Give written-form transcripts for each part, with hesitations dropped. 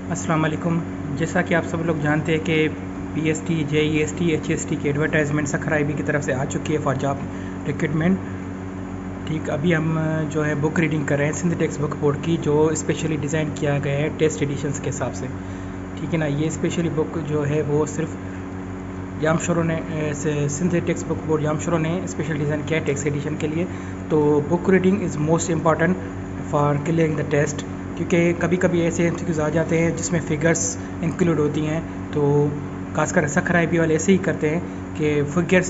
अस्सलाम वालेकुम। जैसा कि आप सब लोग जानते हैं कि पीएसटी, जेईएसटी, एचएसटी की एडवर्टाइजमेंट सखर आईबी की तरफ से आ चुकी है फॉर जॉब रिक्रूटमेंट। ठीक, अभी हम जो है बुक रीडिंग कर रहे हैं सिंध टेक्स्ट बुक बोर्ड की, जो स्पेशली डिज़ाइन किया गया है टेस्ट एडिशंस के हिसाब से। ठीक है ना, ये स्पेशली बुक जो है वो सिर्फ जामशोरों ने सिंध टेक्स्ट बुक बोर्ड जामशोरों ने स्पेशल डिज़ाइन किया है टेक्स्ट एडिशन के लिए। तो book reading is most important for clearing the test, क्योंकि कभी कभी ऐसे एमसीक्यूज़ आ जाते हैं जिसमें फ़िगर्स इंक्लूड होती हैं। तो खासकर सखर आईबी वाले ऐसे ही करते हैं कि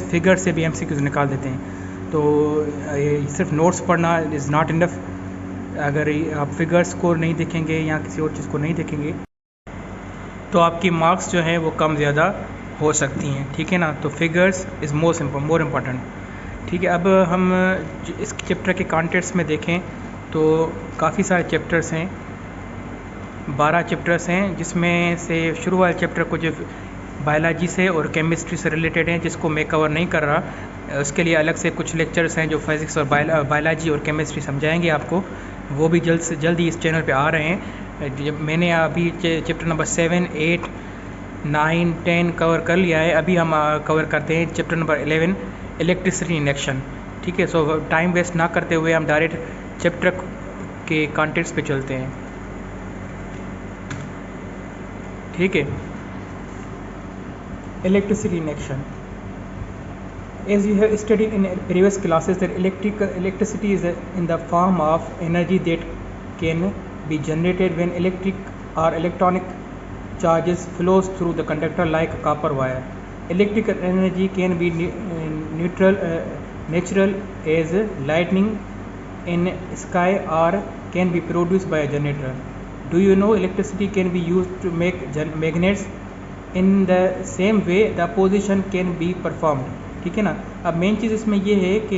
फिगर से भी एमसीक्यूज़ निकाल देते हैं। तो सिर्फ नोट्स पढ़ना इज़ नॉट इनफ। अगर आप फिगर्स को नहीं देखेंगे या किसी और चीज़ को नहीं देखेंगे तो आपकी मार्क्स जो हैं वो कम ज़्यादा हो सकती हैं। ठीक है ना, तो फिगर्स इज़ मोर इम्पॉर्टेंट। ठीक है, अब हम इस चैप्टर के कॉन्टेंट्स में देखें तो काफ़ी सारे चैप्टर्स हैं, 12 चैप्टर्स हैं, जिसमें से शुरू वाले चैप्टर कुछ बायोलॉजी से और केमिस्ट्री से रिलेटेड हैं, जिसको मैं कवर नहीं कर रहा। उसके लिए अलग से कुछ लेक्चर्स हैं जो फिज़िक्स और बायोलॉजी और केमिस्ट्री समझाएंगे आपको। वो भी जल्द से जल्द ही इस चैनल पे आ रहे हैं। मैंने अभी चैप्टर नंबर 7, 8, 9, 10 कवर कर लिया है। अभी हम कवर करते हैं chapter number 11, electricity in action. ठीक है, सो टाइम वेस्ट ना करते हुए हम डायरेक्ट चैप्टर के कंटेंट्स पे चलते हैं। ठीक है, electricity in action. As you have studied in previous classes that electricity is in the form of energy that can be generated when electric or electronic charges flows through the conductor like a copper wire. Electrical energy can be natural as lightning in sky or can be produced by a generator. Do you know electricity can be used to make magnets? In the same way the opposition can be performed. ठीक है ना। अब main चीज़ इसमें ये है कि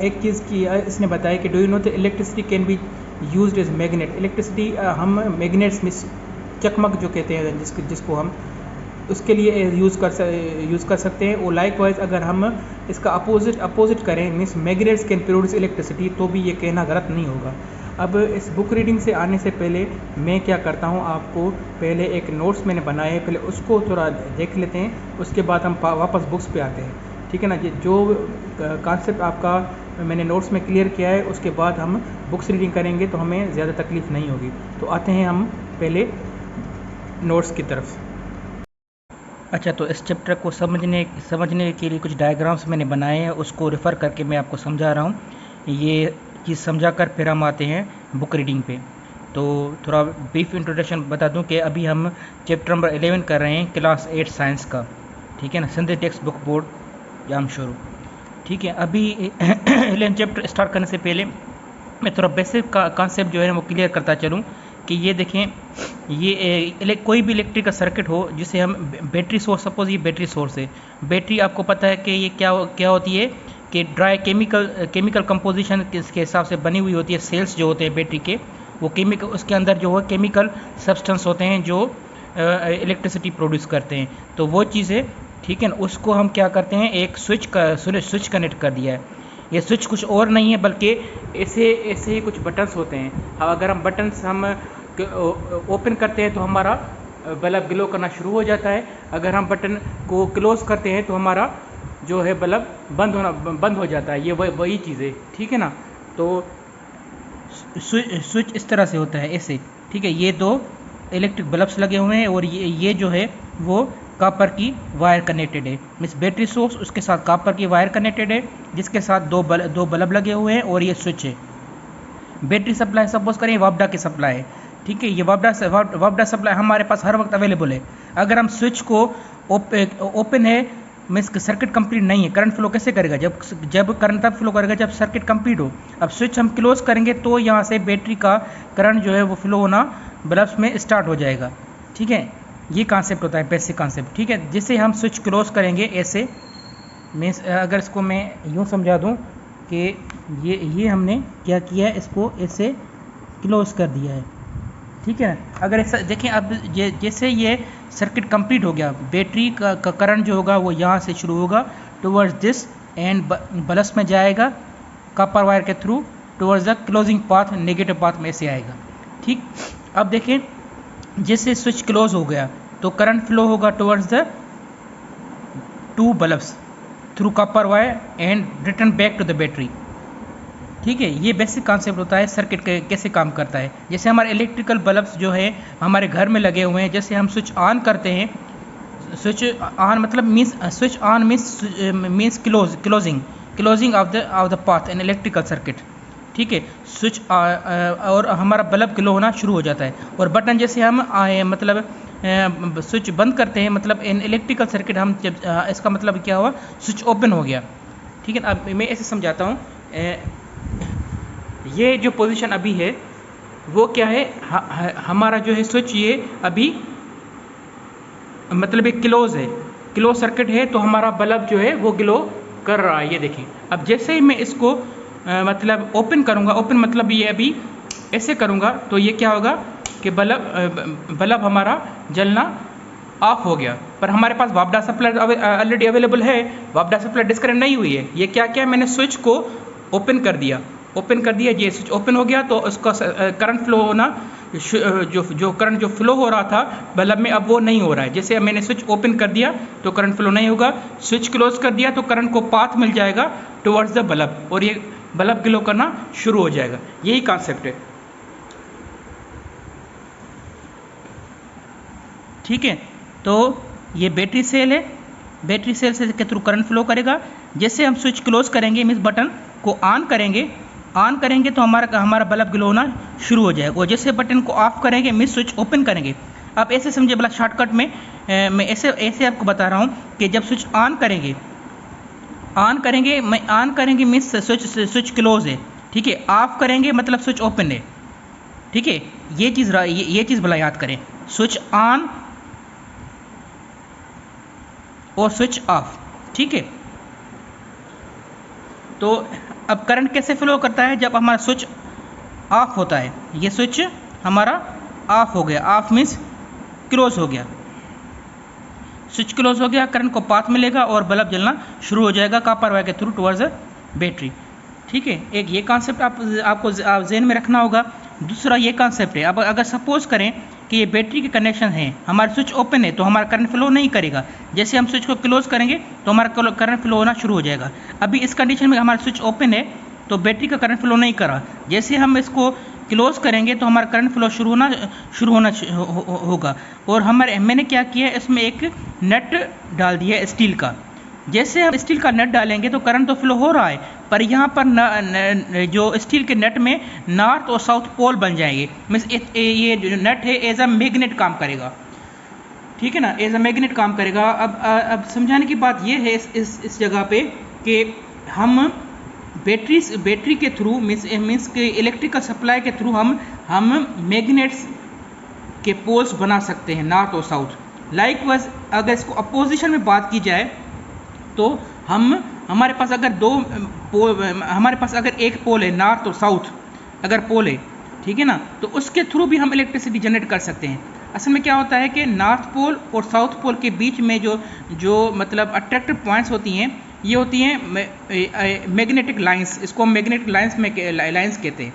एक चीज़ की इसने बताया कि do you know the electricity can be used as magnet. Electricity हम मैग्नेट्स में चकमक जो कहते हैं जिसको हम उसके लिए यूज़ कर सकते हैं। और लाइक वाइज अगर हम इसका अपोजिट करें means magnets can produce electricity, तो भी ये कहना गलत नहीं होगा। अब इस बुक रीडिंग से आने से पहले मैं क्या करता हूँ, आपको पहले एक नोट्स मैंने बनाए हैं, पहले उसको थोड़ा देख लेते हैं, उसके बाद हम वापस बुक्स पे आते हैं। ठीक है ना, जो कॉन्सेप्ट आपका मैंने नोट्स में क्लियर किया है उसके बाद हम बुक्स रीडिंग करेंगे तो हमें ज़्यादा तकलीफ़ नहीं होगी। तो आते हैं हम पहले नोट्स की तरफ। अच्छा, तो इस चैप्टर को समझने के लिए कुछ डायग्राम्स मैंने बनाए हैं, उसको रेफ़र करके मैं आपको समझा रहा हूँ। ये चीज़ समझा कर फिर हम आते हैं बुक रीडिंग पे। तो थोड़ा ब्रीफ इंट्रोडक्शन बता दूं कि अभी हम चैप्टर नंबर 11 कर रहे हैं क्लास 8 साइंस का। ठीक है ना, Sindh text book board Jamshoro. ठीक है, अभी 11 चैप्टर स्टार्ट करने से पहले मैं थोड़ा बेसिक कॉन्सेप्ट जो है वो क्लियर करता चलूँ कि ये देखें, ये कोई भी इलेक्ट्रिकल सर्किट हो जिसे हम बैटरी सोर्स, सपोज ये बैटरी सोर्स है। बैटरी आपको पता है कि ये क्या होती है कि ड्राई केमिकल कंपोजिशन के हिसाब से बनी हुई होती है। सेल्स जो होते हैं बैटरी के, वो केमिकल, उसके अंदर जो है केमिकल सब्सटेंस होते हैं जो इलेक्ट्रिसिटी प्रोड्यूस करते हैं। तो वो चीज़ें, ठीक है ना, उसको हम क्या करते हैं, एक स्विच कनेक्ट कर दिया है। ये स्विच कुछ और नहीं है बल्कि ऐसे ही कुछ बटन्स होते हैं। अगर हम बटन्स ओपन करते हैं तो हमारा बल्ब ग्लो करना शुरू हो जाता है। अगर हम बटन को क्लोज करते हैं तो हमारा जो है बल्ब बंद हो जाता है। ये वही चीज़ है। ठीक है ना, तो स्विच इस तरह से होता है, ऐसे। ठीक है, ये दो इलेक्ट्रिक बल्ब्स लगे हुए हैं और ये जो है वो कॉपर की वायर कनेक्टेड है। मीन्स बैटरी सोर्स उसके साथ कॉपर की वायर कनेक्टेड है जिसके साथ दो बल्ब लगे हुए हैं और ये स्विच है। बैटरी सप्लाई सपोज करें वापडा की सप्लाई है। ठीक है, ये वापडा सप्लाई हमारे पास हर वक्त अवेलेबल है। अगर हम स्विच को ओपन है मीन्स सर्किट कंप्लीट नहीं है, करंट फ्लो कैसे करेगा? जब करंट तब फ्लो करेगा जब सर्किट कंप्लीट हो। अब स्विच हम क्लोज करेंगे तो यहाँ से बैटरी का करंट जो है वो फ्लो होना बल्ब्स में स्टार्ट हो जाएगा। ठीक है, ये कॉन्सेप्ट होता है, बेसिक कॉन्सेप्ट। ठीक है, जिसे हम स्विच क्लोज करेंगे ऐसे, मीन्स अगर इसको मैं यूँ समझा दूँ कि ये हमने क्या किया है, इसको ऐसे क्लोज कर दिया है। ठीक है, अगर ऐसा देखें, अब जैसे ये सर्किट कंप्लीट हो गया, बैटरी का करंट जो होगा वो यहाँ से शुरू होगा टुवर्ड्स दिस एंड बल्ब्स में जाएगा कॉपर वायर के through towards the closing path, negative path में से आएगा। ठीक, अब देखें, जैसे स्विच क्लोज हो गया तो करंट फ्लो होगा towards the two bulbs through copper wire and return back to the battery. ठीक है, ये बेसिक कॉन्सेप्ट होता है सर्किट कैसे काम करता है। जैसे हमारे इलेक्ट्रिकल बल्ब्स जो है हमारे घर में लगे हुए हैं, जैसे हम स्विच ऑन करते हैं, स्विच ऑन मतलब means switch on means closing of the path in electrical circuit. ठीक है, स्विच और हमारा बल्ब ग्लो होना शुरू हो जाता है। और बटन जैसे हम मतलब स्विच बंद करते हैं, मतलब इन इलेक्ट्रिकल सर्किट हम जब इसका मतलब क्या हुआ, स्विच ओपन हो गया। ठीक है, अब मैं ऐसे समझाता हूँ। ये जो पोजीशन अभी है वो क्या है, हमारा जो है स्विच ये अभी मतलब एक क्लोज सर्किट है, तो हमारा बल्ब जो है वो ग्लो कर रहा है। ये देखिए, अब जैसे ही मैं इसको मतलब ओपन करूँगा, ओपन मतलब ये अभी ऐसे करूँगा तो ये क्या होगा कि बल्ब हमारा जलना ऑफ हो गया। पर हमारे पास वापडा सप्लाई ऑलरेडी अवेलेबल है, वापडा सप्लाई डिस्कनेक्ट नहीं हुई है। ये क्या मैंने स्विच को ओपन कर दिया, ये स्विच ओपन हो गया तो उसका करंट फ्लो होना जो करंट जो फ्लो हो रहा था बल्ब में, अब वो नहीं हो रहा है। जैसे अब मैंने स्विच ओपन कर दिया तो करंट फ्लो नहीं होगा, स्विच क्लोज कर दिया तो करंट को पाथ मिल जाएगा टुवर्ड्स द बल्ब और ये बल्ब ग्लो करना शुरू हो जाएगा। यही कॉन्सेप्ट है। ठीक है, तो ये बैटरी सेल है, बैटरी सेल से के थ्रू करंट फ्लो करेगा। जैसे हम स्विच क्लोज करेंगे मीन्स बटन को ऑन करेंगे तो हमारा बल्ब ग्लो होना शुरू हो जाएगा। और जैसे बटन को ऑफ करेंगे मीन्स स्विच ओपन करेंगे। आप ऐसे समझिए, बड़ा शॉर्टकट में मैं ऐसे आपको बता रहा हूँ कि जब स्विच ऑन करेंगे मीन्स स्विच क्लोज है। ठीक है, ऑफ करेंगे मतलब स्विच ओपन है। ठीक है, ये चीज़ भला याद करें, स्विच ऑन और स्विच ऑफ। ठीक है, तो अब करंट कैसे फ्लो करता है, जब हमारा स्विच ऑफ होता है, ये स्विच हमारा ऑफ हो गया, ऑफ मीन्स क्लोज हो गया, स्विच क्लोज हो गया, करंट को पाथ मिलेगा और बल्ब जलना शुरू हो जाएगा कॉपर वायर के थ्रू टुवर्ड्स बैटरी। ठीक है, एक ये कॉन्सेप्ट आपको ज़हन में रखना होगा। दूसरा ये कॉन्सेप्ट है, अब अगर सपोज करें कि ये बैटरी के कनेक्शन है, हमारा स्विच ओपन है तो हमारा करंट फ्लो नहीं करेगा। जैसे हम स्विच को क्लोज करेंगे तो हमारा करंट फ्लो होना शुरू हो जाएगा। अभी इस कंडीशन में हमारा स्विच ओपन है तो बैटरी का करंट फ्लो नहीं कर रहा। जैसे हम इसको क्लोज करेंगे तो हमारा करंट फ्लो शुरू होना होगा। और मैंने क्या किया, इसमें एक नेट डाल दिया स्टील का। जैसे हम स्टील का नेट डालेंगे तो करंट तो फ्लो हो रहा है, पर यहाँ पर जो स्टील के नेट में नॉर्थ और साउथ पोल बन जाएंगे। मीन्स ये जो नेट है एज अ मैग्नेट काम करेगा। ठीक है ना, एज अ मैग्नेट काम करेगा। अब समझाने की बात ये है इस जगह पे कि हम बैटरी के थ्रू मीन्स के इलेक्ट्रिकल सप्लाई के थ्रू हम मैग्नेट्स के पोल्स बना सकते हैं नॉर्थ और साउथ। लाइकवाइज अगर इसको अपोजिशन में बात की जाए तो हमारे पास अगर एक पोल है नॉर्थ और साउथ अगर पोल है, ठीक है ना, तो उसके थ्रू भी हम इलेक्ट्रिसिटी जनरेट कर सकते हैं। असल में क्या होता है कि नॉर्थ पोल और साउथ पोल के बीच में जो मतलब अट्रैक्टिव पॉइंट्स होती हैं, ये होती हैं मैग्नेटिक लाइंस। इसको हम मैग्नेटिक लाइंस कहते हैं।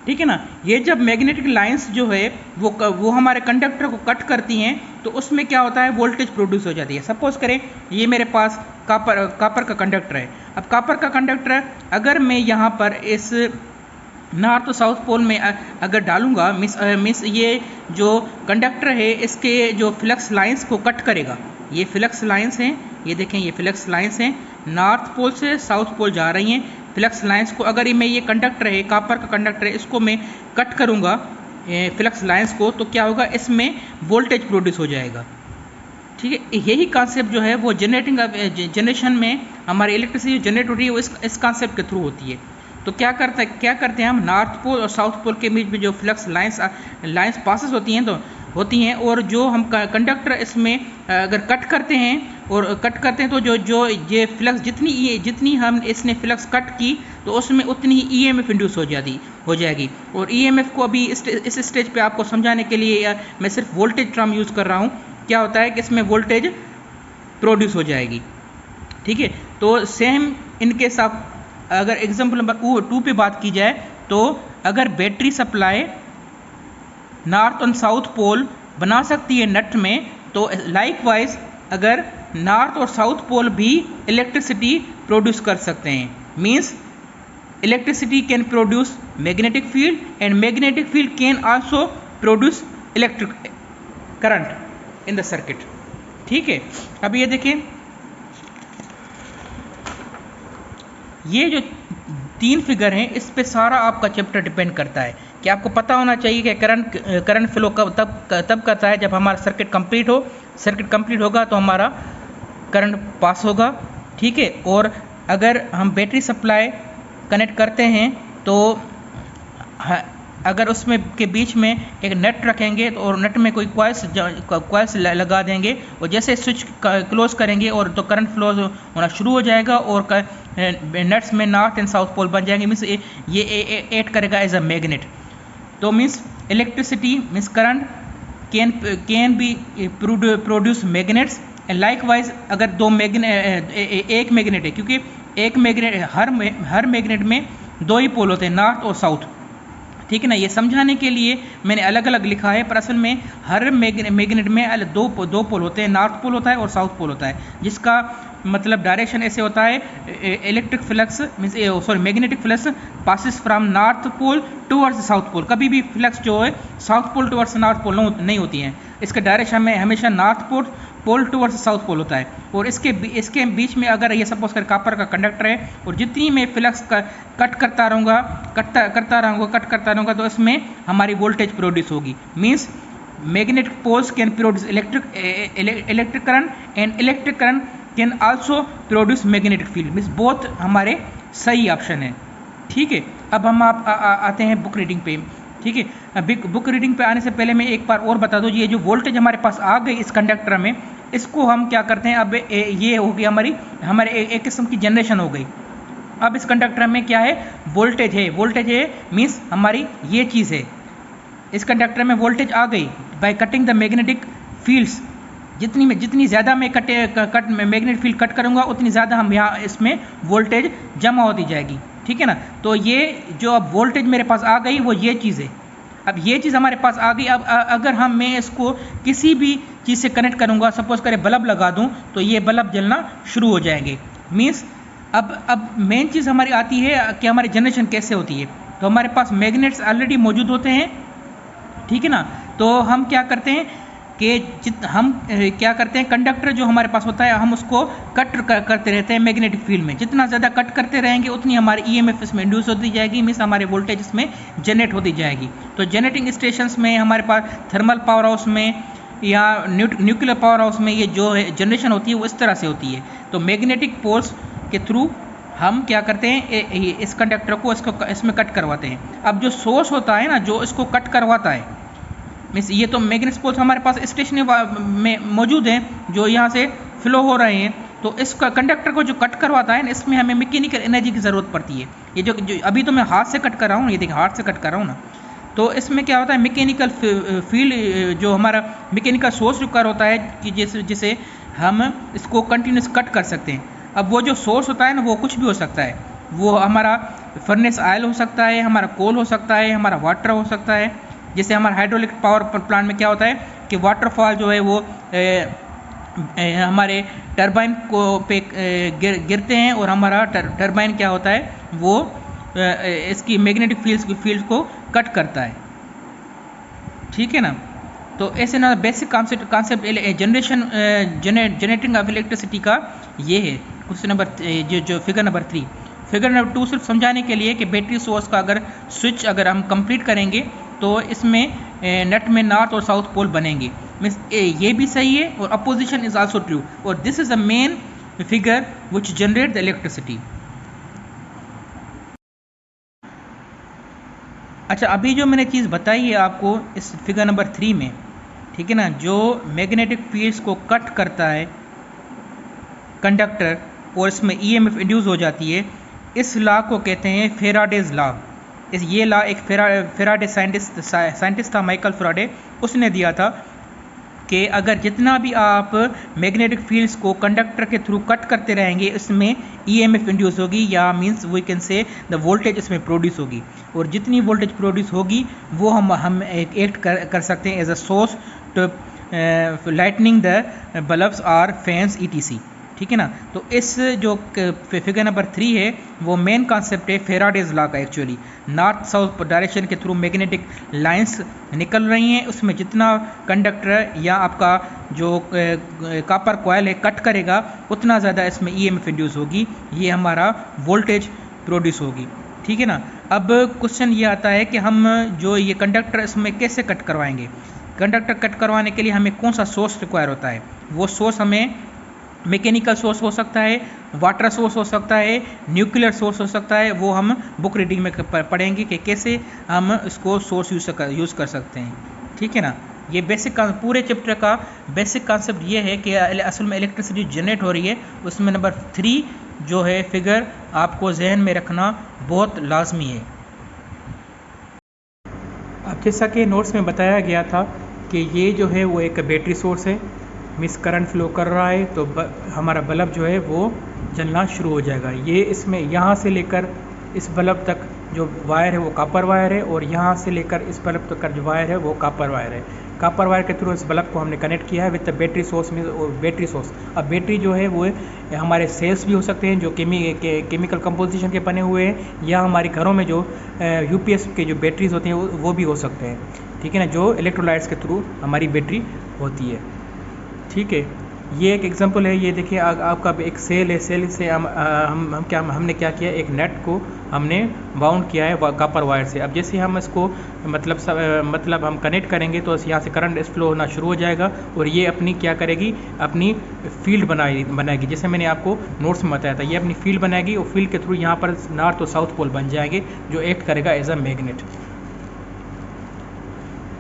ठीक है ना, ये जब मैग्नेटिक लाइंस जो है वो हमारे कंडक्टर को कट करती हैं तो उसमें क्या होता है, वोल्टेज प्रोड्यूस हो जाती है। सपोज करें ये मेरे पास कॉपर का कंडक्टर है। अब कॉपर का कंडक्टर अगर मैं यहाँ पर इस नॉर्थ और साउथ पोल में अगर डालूंगा मिस ये जो कंडक्टर है इसके जो फ्लक्स लाइंस को कट करेगा। ये फ्लक्स लाइंस हैं, ये देखें, ये फ्लक्स लाइंस हैं, नॉर्थ पोल से साउथ पोल जा रही हैं। फ्लक्स लाइंस को अगर ये कंडक्टर है, कॉपर का कंडक्टर है, इसको मैं कट करूँगा फ्लक्स लाइंस को, तो क्या होगा, इसमें वोल्टेज प्रोड्यूस हो जाएगा। ठीक है, यही कॉन्सेप्ट जो है वो जनरेशन में हमारी इलेक्ट्रिसिटी जनरेट हो रही है वो इस कॉन्सेप्ट के थ्रू होती है। तो क्या करते हैं हम, नॉर्थ पोल और साउथ पोल के बीच में जो फ्लक्स लाइंस पासेस होती हैं और जो हम कंडक्टर इसमें अगर कट करते हैं तो जो ये फ्लक्स जितनी हम इसने फ्लक्स कट की तो उसमें उतनी ही ईएमएफ इंड्यूस हो जाएगी। और ईएमएफ को अभी इस स्टेज पे आपको समझाने के लिए मैं सिर्फ वोल्टेज टर्म यूज़ कर रहा हूँ। क्या होता है कि इसमें वोल्टेज प्रोड्यूस हो जाएगी। ठीक है, तो सेम इनके साथ अगर एग्जाम्पल नंबर 2 पे बात की जाए तो अगर बैटरी सप्लाई नॉर्थ और साउथ पोल बना सकती है नट में, तो लाइकवाइज अगर नॉर्थ और साउथ पोल भी इलेक्ट्रिसिटी प्रोड्यूस कर सकते हैं। Means electricity can produce magnetic field and magnetic field can also produce electric current in the circuit. ठीक है, अब ये देखिए, ये जो 3 फिगर हैं इस पे सारा आपका चैप्टर डिपेंड करता है कि आपको पता होना चाहिए कि करंट फ्लो कब तब करता है जब हमारा सर्किट कंप्लीट हो। सर्किट कंप्लीट होगा तो हमारा करंट पास होगा। ठीक है, और अगर हम बैटरी सप्लाई कनेक्ट करते हैं तो अगर उसमें के बीच में एक नट रखेंगे तो और नट में कोई क्वाइल्स लगा देंगे और जैसे स्विच क्लोज करेंगे और तो करंट फ्लो होना शुरू हो जाएगा और नट्स में नॉर्थ एंड साउथ पोल बन जाएंगे। मीन्स ये एक्ट करेगा एज अ मैग्नेट। तो means electricity means current can be produce magnets and likewise अगर एक मैग्नेट है, क्योंकि एक मैग्नेट हर मैग्नेट में 2 ही पोल होते हैं, नॉर्थ और साउथ। ठीक है ना, ये समझाने के लिए मैंने अलग अलग लिखा है, पर असल में हर मैग्नेट में दो पोल होते हैं, नॉर्थ पोल होता है और साउथ पोल होता है, जिसका मतलब डायरेक्शन ऐसे होता है electric flux means magnetic flux passes from north pole towards south pole. कभी भी फ्लक्स जो है south pole towards north pole नहीं होती हैं, इसका डायरेक्शन में हमेशा north pole towards south pole होता है। और इसके बीच में अगर ये सपोज कर कॉपर का कंडक्टर है और जितनी मैं फ्लक्स कट करता रहूँगा तो इसमें हमारी वोल्टेज प्रोड्यूस होगी। Means magnetic poles can produce electric current and electric current can also produce magnetic field. Means both हमारे सही ऑप्शन है। ठीक है, अब हम आते हैं बुक रीडिंग पे। ठीक है, बुक रीडिंग पे आने से पहले मैं एक बार और बता दूं, ये जो वोल्टेज हमारे पास आ गई इस कंडक्टर में, इसको हम क्या करते हैं, अब ये हो गई हमारे एक किस्म की जनरेशन हो गई। अब इस कंडक्टर में क्या है, वोल्टेज है मीन्स हमारी ये चीज़ है, इस कंडक्टर में वोल्टेज आ गई by cutting the magnetic fields. जितनी ज़्यादा मैं मैग्नेटिक फील्ड कट करूँगा उतनी ज़्यादा हम यहाँ इसमें वोल्टेज जमा होती जाएगी। ठीक है ना, तो ये जो अब वोल्टेज मेरे पास आ गई वो ये चीज़ है। अब ये चीज़ हमारे पास आ गई। अब अगर मैं इसको किसी भी चीज़ से कनेक्ट करूँगा, सपोज करें बल्ब लगा दूँ तो ये बल्ब जलना शुरू हो जाएंगे। मीन्स अब मेन चीज़ हमारी आती है कि हमारी जनरेशन कैसे होती है। तो हमारे पास मैग्नेट्स ऑलरेडी मौजूद होते हैं। ठीक है ना, तो हम क्या करते हैं कि कंडक्टर जो हमारे पास होता है हम उसको कट करते रहते हैं मैग्नेटिक फील्ड में। जितना ज़्यादा कट करते रहेंगे उतनी हमारी ईएमएफ इसमें इंड्यूस होती जाएगी, मीन्स हमारे वोल्टेज इसमें जनरेट होती जाएगी। तो जनरेटिंग स्टेशंस में हमारे पास थर्मल पावर हाउस में या न्यूक्लियर पावर हाउस में ये जो है जनरेशन होती है वो इस तरह से होती है। तो मैग्नेटिक पोल्स के थ्रू हम क्या करते हैं, इस कंडक्टर को इसमें कट करवाते हैं। अब जो सोर्स होता है ना, जो इसको कट करवाता है, मीन्स ये तो मैग्नेटिक पोल्स हमारे पास स्टेशन में मौजूद हैं जो यहाँ से फ्लो हो रहे हैं। तो इस कंडक्टर को जो कट करवाता है ना, इसमें हमें मैकेनिकल एनर्जी की ज़रूरत पड़ती है। ये जो अभी तो मैं हाथ से कट कर रहा हूँ, ये देखिए हाथ से कट कर रहा हूँ ना, तो इसमें क्या होता है मैकेनिकल फील्ड जो हमारा मैकेनिकल सोर्स रिक्वायर होता है कि जिसे हम इसको कंटिन्यूस कट कर सकते हैं। अब वो जो सोर्स होता है ना वो कुछ भी हो सकता है, वो हमारा फर्नेस ऑयल हो सकता है, हमारा कोल हो सकता है, हमारा वाटर हो सकता है। जैसे हमारा हाइड्रोलिक पावर प्लांट में क्या होता है कि वाटरफॉल जो है वो हमारे टरबाइन को पे गिरते हैं और हमारा टरबाइन क्या होता है वो इसकी मैग्नेटिक फील्ड को कट करता है। ठीक है ना, तो ऐसे ना basic concept generating of electricity का ये है। क्वेश्चन नंबर जो फिगर नंबर 3। फिगर नंबर 2 सिर्फ समझाने के लिए कि बैटरी सोर्स का अगर स्विच हम कंप्लीट करेंगे तो इसमें नट में नॉर्थ और साउथ पोल बनेंगे। मीन्स ये भी सही है और अपोजिशन इज आल्सो ट्रू, और this is the main figure which generate the electricity. अच्छा, अभी जो मैंने चीज़ बताई है आपको इस फिगर नंबर 3 में, ठीक है ना, जो मैग्नेटिक फील्ड्स को कट करता है कंडक्टर और इसमें ईएमएफ इंड्यूस हो जाती है, इस लॉ को कहते हैं फेराडेज लॉ। ये लॉ एक फेराडे साइंटिस्ट था, माइकल फेराडे, उसने दिया था कि अगर जितना भी आप मैग्नेटिक फील्ड्स को कंडक्टर के थ्रू कट करते रहेंगे इसमें ईएमएफ इंड्यूस होगी, या means we can say the voltage इसमें प्रोड्यूस होगी, और जितनी वोल्टेज प्रोड्यूस होगी वो हम एक्ट कर सकते हैं as a source to lightning the bulbs or fans etc. ठीक है ना। तो इस जो फिगर नंबर 3 है वो मेन कॉन्सेप्ट है फेराडेज लॉ का। एक्चुअली नॉर्थ साउथ डायरेक्शन के थ्रू मैग्नेटिक लाइंस निकल रही हैं, उसमें जितना कंडक्टर या आपका जो कॉपर कॉयल है कट करेगा उतना ज़्यादा इसमें ईएमएफ इंड्यूस होगी, ये हमारा वोल्टेज प्रोड्यूस होगी। ठीक है ना। अब क्वेश्चन ये आता है कि हम जो ये कंडक्टर इसमें कैसे कट करवाएंगे। कंडक्टर कट करवाने के लिए हमें कौन सा सोर्स रिक्वायर होता है। वो सोर्स हमें मैकेनिकल सोर्स हो सकता है, वाटर सोर्स हो सकता है, न्यूक्लियर सोर्स हो सकता है। वो हम बुक रीडिंग में पढ़ेंगे कि कैसे हम इसको सोर्स यूज़ कर सकते हैं। ठीक है ना। ये बेसिक पूरे चैप्टर का बेसिक कॉन्सेप्ट ये है कि असल में इलेक्ट्रिसिटी जनरेट हो रही है, उसमें नंबर 3 जो है फिगर आपको जहन में रखना बहुत लाजमी है। अब जैसा कि नोट्स में बताया गया था कि ये जो है वो एक बैटरी सोर्स है, मिस करंट फ्लो कर रहा है तो हमारा बल्ब जो है वो जलना शुरू हो जाएगा। ये इसमें यहाँ से लेकर इस बल्ब तक जो वायर है वो कॉपर वायर है, और यहाँ से लेकर इस बल्ब तक का जो वायर है वो कॉपर वायर है। कॉपर वायर के थ्रू इस बल्ब को हमने कनेक्ट किया है विद द बैटरी सोर्स में, और बैटरी सोर्स। अब बैटरी जो है वो हमारे सेल्स भी हो सकते हैं जो केमिकल कंपोजिशन के बने हुए हैं, या हमारे घरों में जो यूपीएस के जो बैटरीज होते हैं वो भी हो सकते हैं। ठीक है ना, जो इलेक्ट्रोलाइट्स के थ्रू हमारी बैटरी होती है। ठीक है, ये एक एग्जांपल है। ये देखिए आपका एक सेल है, सेल से हमने क्या किया, एक नेट को हमने बाउंड किया है कॉपर वायर से। अब जैसे हम इसको मतलब हम कनेक्ट करेंगे तो यहाँ से करंट फ्लो होना शुरू हो जाएगा, और ये अपनी क्या करेगी, अपनी फील्ड बनाएगी। जैसे मैंने आपको नोट्स में बताया था, ये अपनी फील्ड बनाएगी, और फील्ड के थ्रू यहाँ पर नॉर्थ और साउथ पोल बन जाएंगे जो एक्ट करेगा एज अ मैग्नेट।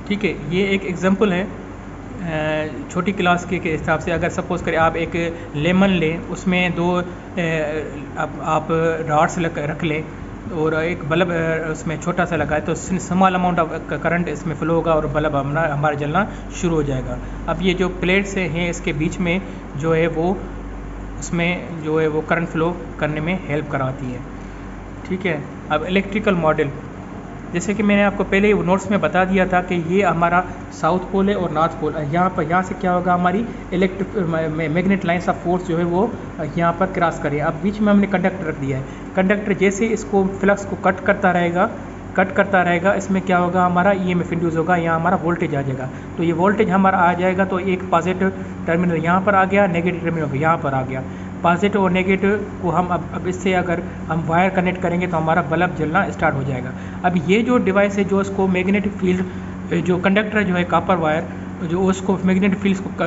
ठीक है, ये एक एग्जांपल है छोटी क्लास के हिसाब से। अगर सपोज करें आप एक लेमन लें, उसमें 2 आप रॉड्स रख लें, और एक बल्ब उसमें छोटा सा लगा है तो स्मॉल अमाउंट ऑफ करंट इसमें फ्लो होगा और बल्ब हमारा जलना शुरू हो जाएगा। अब ये जो प्लेट्स हैं इसके बीच में जो है वो उसमें जो है वो करंट फ्लो करने में हेल्प कराती है। ठीक है। अब इलेक्ट्रिकल मॉडल, जैसे कि मैंने आपको पहले ही नोट्स में बता दिया था कि ये हमारा साउथ पोल है और नॉर्थ पोल। यहाँ से क्या होगा, हमारी मैग्नेट लाइन्स ऑफ फोर्स जो है वो यहाँ पर क्रॉस करें। अब बीच में हमने कंडक्टर रख दिया है। कंडक्टर जैसे इसको फ्लक्स को कट करता रहेगा, इसमें क्या होगा, हमारा ईएमएफ इंड्यूस होगा, यहाँ हमारा वोल्टेज आ जाएगा। तो ये वोल्टेज हमारा आ जाएगा तो एक पॉजिटिव टर्मिनल यहाँ पर आ गया, नेगेटिव टर्मिनल यहाँ पर आ गया। पॉजिटिव और नेगेटिव को हम अब इससे अगर हम वायर कनेक्ट करेंगे तो हमारा बल्ब जलना स्टार्ट हो जाएगा। अब ये जो डिवाइस है जो इसको मैग्नेटिक फील्ड जो कंडक्टर जो है कॉपर वायर जो उसको मैग्नेटिक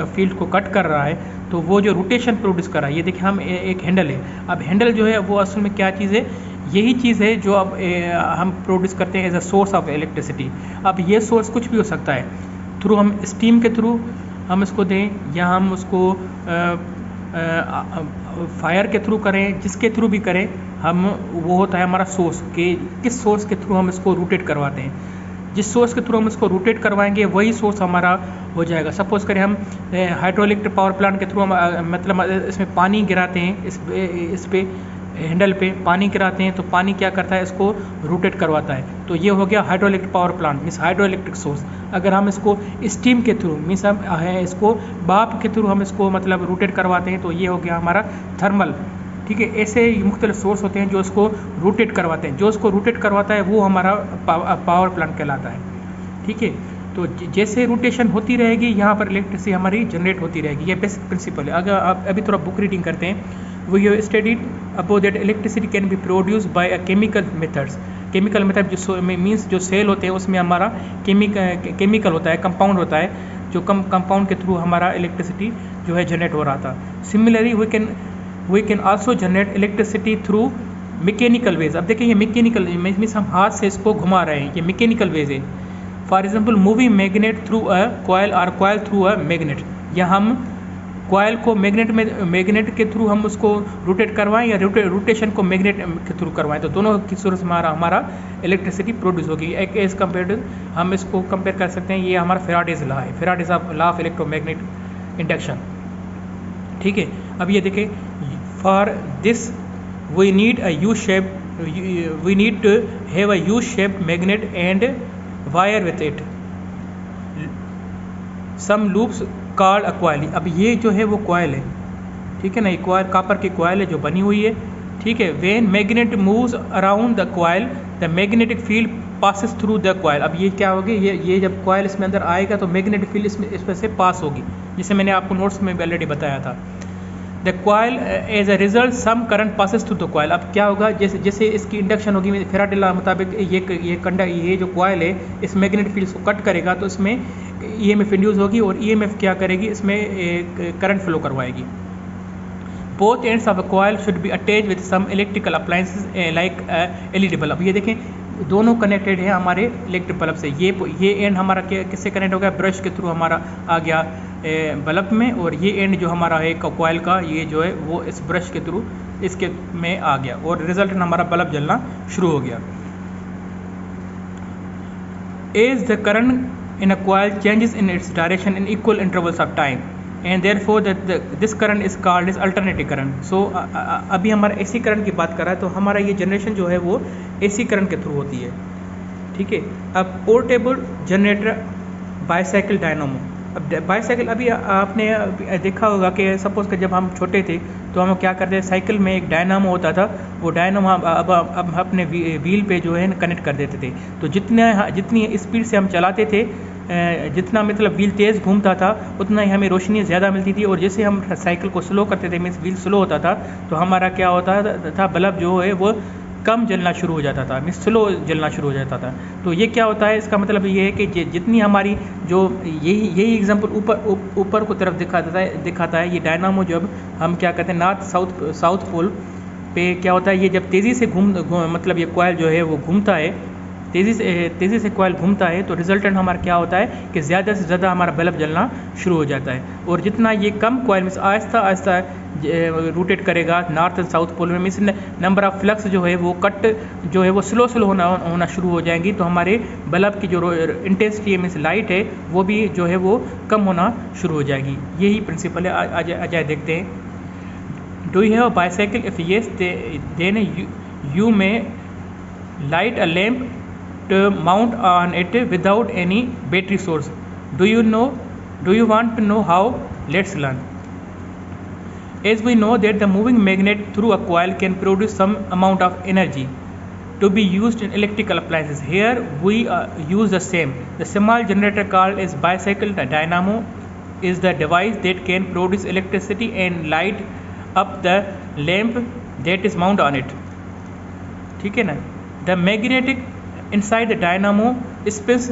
फील्ड को कट कर रहा है, तो वो जो रोटेशन प्रोड्यूस कर रहा है, ये देखिए हम एक हैंडल है। अब हैंडल जो है वो असल में क्या चीज़ है, यही चीज़ है जो अब हम प्रोड्यूस करते हैं as a source of electricity. अब ये सोर्स कुछ भी हो सकता है, थ्रू हम स्टीम के थ्रू हम इसको दें, या हम उसको फायर के थ्रू करें, जिसके थ्रू भी करें हम, वो होता है हमारा सोर्स कि किस सोर्स के थ्रू हम इसको रोटेट करवाते हैं। जिस सोर्स के थ्रू हम इसको रोटेट करवाएंगे वही सोर्स हमारा हो जाएगा। सपोज करें हम हाइड्रोइलेक्ट्रिक पावर प्लांट के थ्रू हम मतलब इसमें पानी गिराते हैं, इस पे हैंडल पे पानी गिराते हैं, तो पानी क्या करता है, इसको रोटेट करवाता है। तो ये हो गया hydroelectric power plant means hydroelectric source. अगर हम इसको स्टीम के थ्रू मीन्स हम इसको भाप के थ्रू हम इसको मतलब रोटेट करवाते हैं, तो ये हो गया हमारा थर्मल। ठीक है, ऐसे मुख्तलिफ सोर्स होते हैं जो इसको रोटेट करवाते हैं। जो इसको रोटेट करवाता है वो हमारा पावर प्लांट कहलाता है। ठीक है, तो जैसे रोटेशन होती रहेगी यहाँ पर इलेक्ट्रिसिटी हमारी जनरेट होती रहेगी। ये बेसिक प्रिंसिपल है। अगर आप अभी थोड़ा बुक रीडिंग करते हैं, we have studied about that electricity can be produced by a chemical methods। Chemical method जो मीन्स जो सेल होते हैं उसमें हमारा केमिकल होता है, कंपाउंड होता है, जो कंपाउंड के थ्रू हमारा इलेक्ट्रिसिटी जो है जनरेट हो रहा था। Similarly we can also generate electricity through mechanical ways. अब देखिए ये मैकेनिकल मीन्स हम हाथ से इसको घुमा रहे हैं, ये मैकेनिकल वेज है। For example moving magnet through a coil और कॉयल थ्रू अ मैग्नेट, या हम कॉयल को मैग्नेट के थ्रू हम उसको रोटेट करवाएं या रोटेशन को मैग्नेट के थ्रू करवाएं, तो दोनों की सूरत में हमारा इलेक्ट्रिसिटी प्रोड्यूस होगी। एक एज कम्पेयर टू हम इसको कंपेयर कर सकते हैं, ये हमारा फेराडेज लॉ है, Faraday's law of electromagnetic induction. ठीक है, अब ये देखें, for this we need a U shape, we need to have a U shape magnet and wire with it some loops called a coil. अब ये जो है वो कॉइल है, ठीक है ना, ये कॉइल कापर की कॉइल है जो बनी हुई है। ठीक है, when magnet moves around the coil the magnetic field passes through the coil. अब ये क्या होगी, ये जब कॉइल इसमें अंदर आएगा तो मैग्नेटिक फील्ड इसमें से पास होगी, जिसे मैंने आपको नोट्स में ऑलरेडी बताया था। The coil as a result some current passes through the coil. अब क्या होगा, जैसे जैसे इसकी इंडक्शन होगी फेराडे लॉ मुताबिक ये जो कॉइल है इस मैग्नेटिक फील्ड को कट करेगा तो इसमें ईएमएफ इंड्यूस होगी और ईएमएफ क्या करेगी, इसमें करंट फ्लो करवाएगी। Both ends of a coil should be attach with some electrical appliances like LED bulb. ये देखें दोनों कनेक्टेड है हमारे इलेक्ट्रिक बल्ब से। ये एंड हमारा किससे कनेक्ट हो गया, ब्रश के थ्रू हमारा आ गया बल्ब में, और ये एंड जो हमारा है कॉइल का ये जो है वो इस ब्रश के थ्रू इसके में आ गया और रिजल्ट हमारा बल्ब जलना शुरू हो गया। As the current in a coil changes in its direction in equal intervals of time and therefore this current is called as alternating current. So अभी हमारा AC करंट की बात कर रहा है, तो हमारा ये जनरेशन जो है वो AC करंट के थ्रू होती है। ठीक है, अब पोर्टेबल जनरेटर बाईसाइकिल डायनामो। अब बाईसाइकिल अभी आपने देखा होगा कि सपोज कि जब हम छोटे थे तो हम क्या करते थे, साइकिल में एक डायनामो होता था, वो डायनामो अब अपने व्हील पे जो है कनेक्ट कर देते थे। तो जितनी स्पीड से हम चलाते थे, जितना मतलब व्हील तेज़ घूमता था उतना ही हमें रोशनी ज़्यादा मिलती थी, और जैसे हम साइकिल को स्लो करते थे, मीन्स व्हील स्लो होता था, तो हमारा क्या होता था, बल्ब जो है वो कम जलना शुरू हो जाता था, मीन्स स्लो जलना शुरू हो जाता था। तो ये क्या होता है, इसका मतलब ये है कि जितनी हमारी जो यही एग्जांपल ऊपर को तरफ दिखाता है ये डायनामो। जब हम क्या कहते हैं नॉर्थ साउथ पोल पे क्या होता है, ये जब तेज़ी से मतलब ये कॉइल जो है वो घूमता है, तेज़ी से कॉइल घूमता है, तो रिजल्टेंट हमारा क्या होता है कि ज़्यादा से ज़्यादा हमारा बल्ब जलना शुरू हो जाता है। और जितना ये कम कॉइल में आहिस्ता आहिस्ता रोटेट करेगा नॉर्थ एंड साउथ पोल में, मीन्स नंबर ऑफ फ्लक्स जो है वो कट जो है वो स्लो होना शुरू हो जाएंगी, तो हमारे बल्ब की जो इंटेंसिटी है मीन्स लाइट है वो भी जो है वो कम होना शुरू हो जाएगी। यही प्रिंसिपल है। अजय देखते हैं, do you have a bicycle, if yes then you may light a lamp to mount on it without any battery source. Do you want to know how? Let's learn. As we know that the moving magnet through a coil can produce some amount of energy to be used in electrical appliances. Here we use the same. The small generator called as bicycle dynamo is the device that can produce electricity and light up the lamp that is mounted on it. ठीक है ना? The magnetic inside the dynamo spins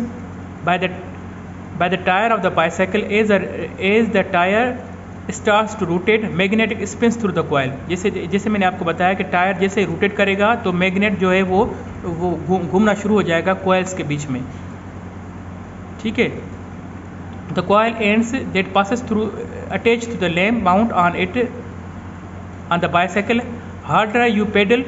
by the tire of the bicycle. As the tire starts to rotate, magnetic spins through the coil. जैसे मैंने आपको बताया कि tyre जैसे rotate करेगा तो मैग्नेट जो है वो घूमना शुरू हो जाएगा कॉइल्स के बीच में। ठीक है, the coil ends that passes through attached to the lamp mount on it on the bicycle. Harder you pedal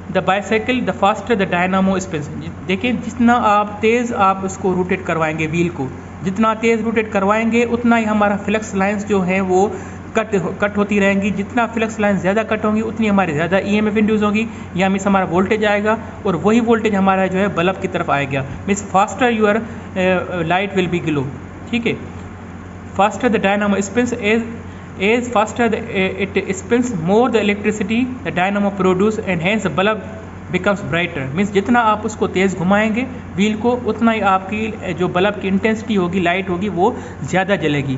the bicycle the faster the dynamo spins. देखिए जितना आप तेज़ आप उसको रोटेट करवाएंगे व्हील को, जितना तेज़ रोटेट करवाएंगे उतना ही हमारा फ्लक्स लाइंस जो हैं वो कट होती रहेंगी। जितना फ्लक्स लाइन ज़्यादा कट होंगी उतनी हमारी ज़्यादा ईएमएफ इंड्यूस होगी, या मीन्स हमारा वोल्टेज आएगा और वही वोल्टेज हमारा जो है बल्ब की तरफ आएगा, means faster your light will be glow. ठीक है, faster the dynamo spins as faster it spins, more the electricity the dynamo produce and hence the bulb becomes brighter. Means जितना आप उसको तेज़ घुमाएंगे व्हील को उतना ही आपकी जो बल्ब की इंटेंसिटी होगी, लाइट होगी, वो ज़्यादा जलेगी।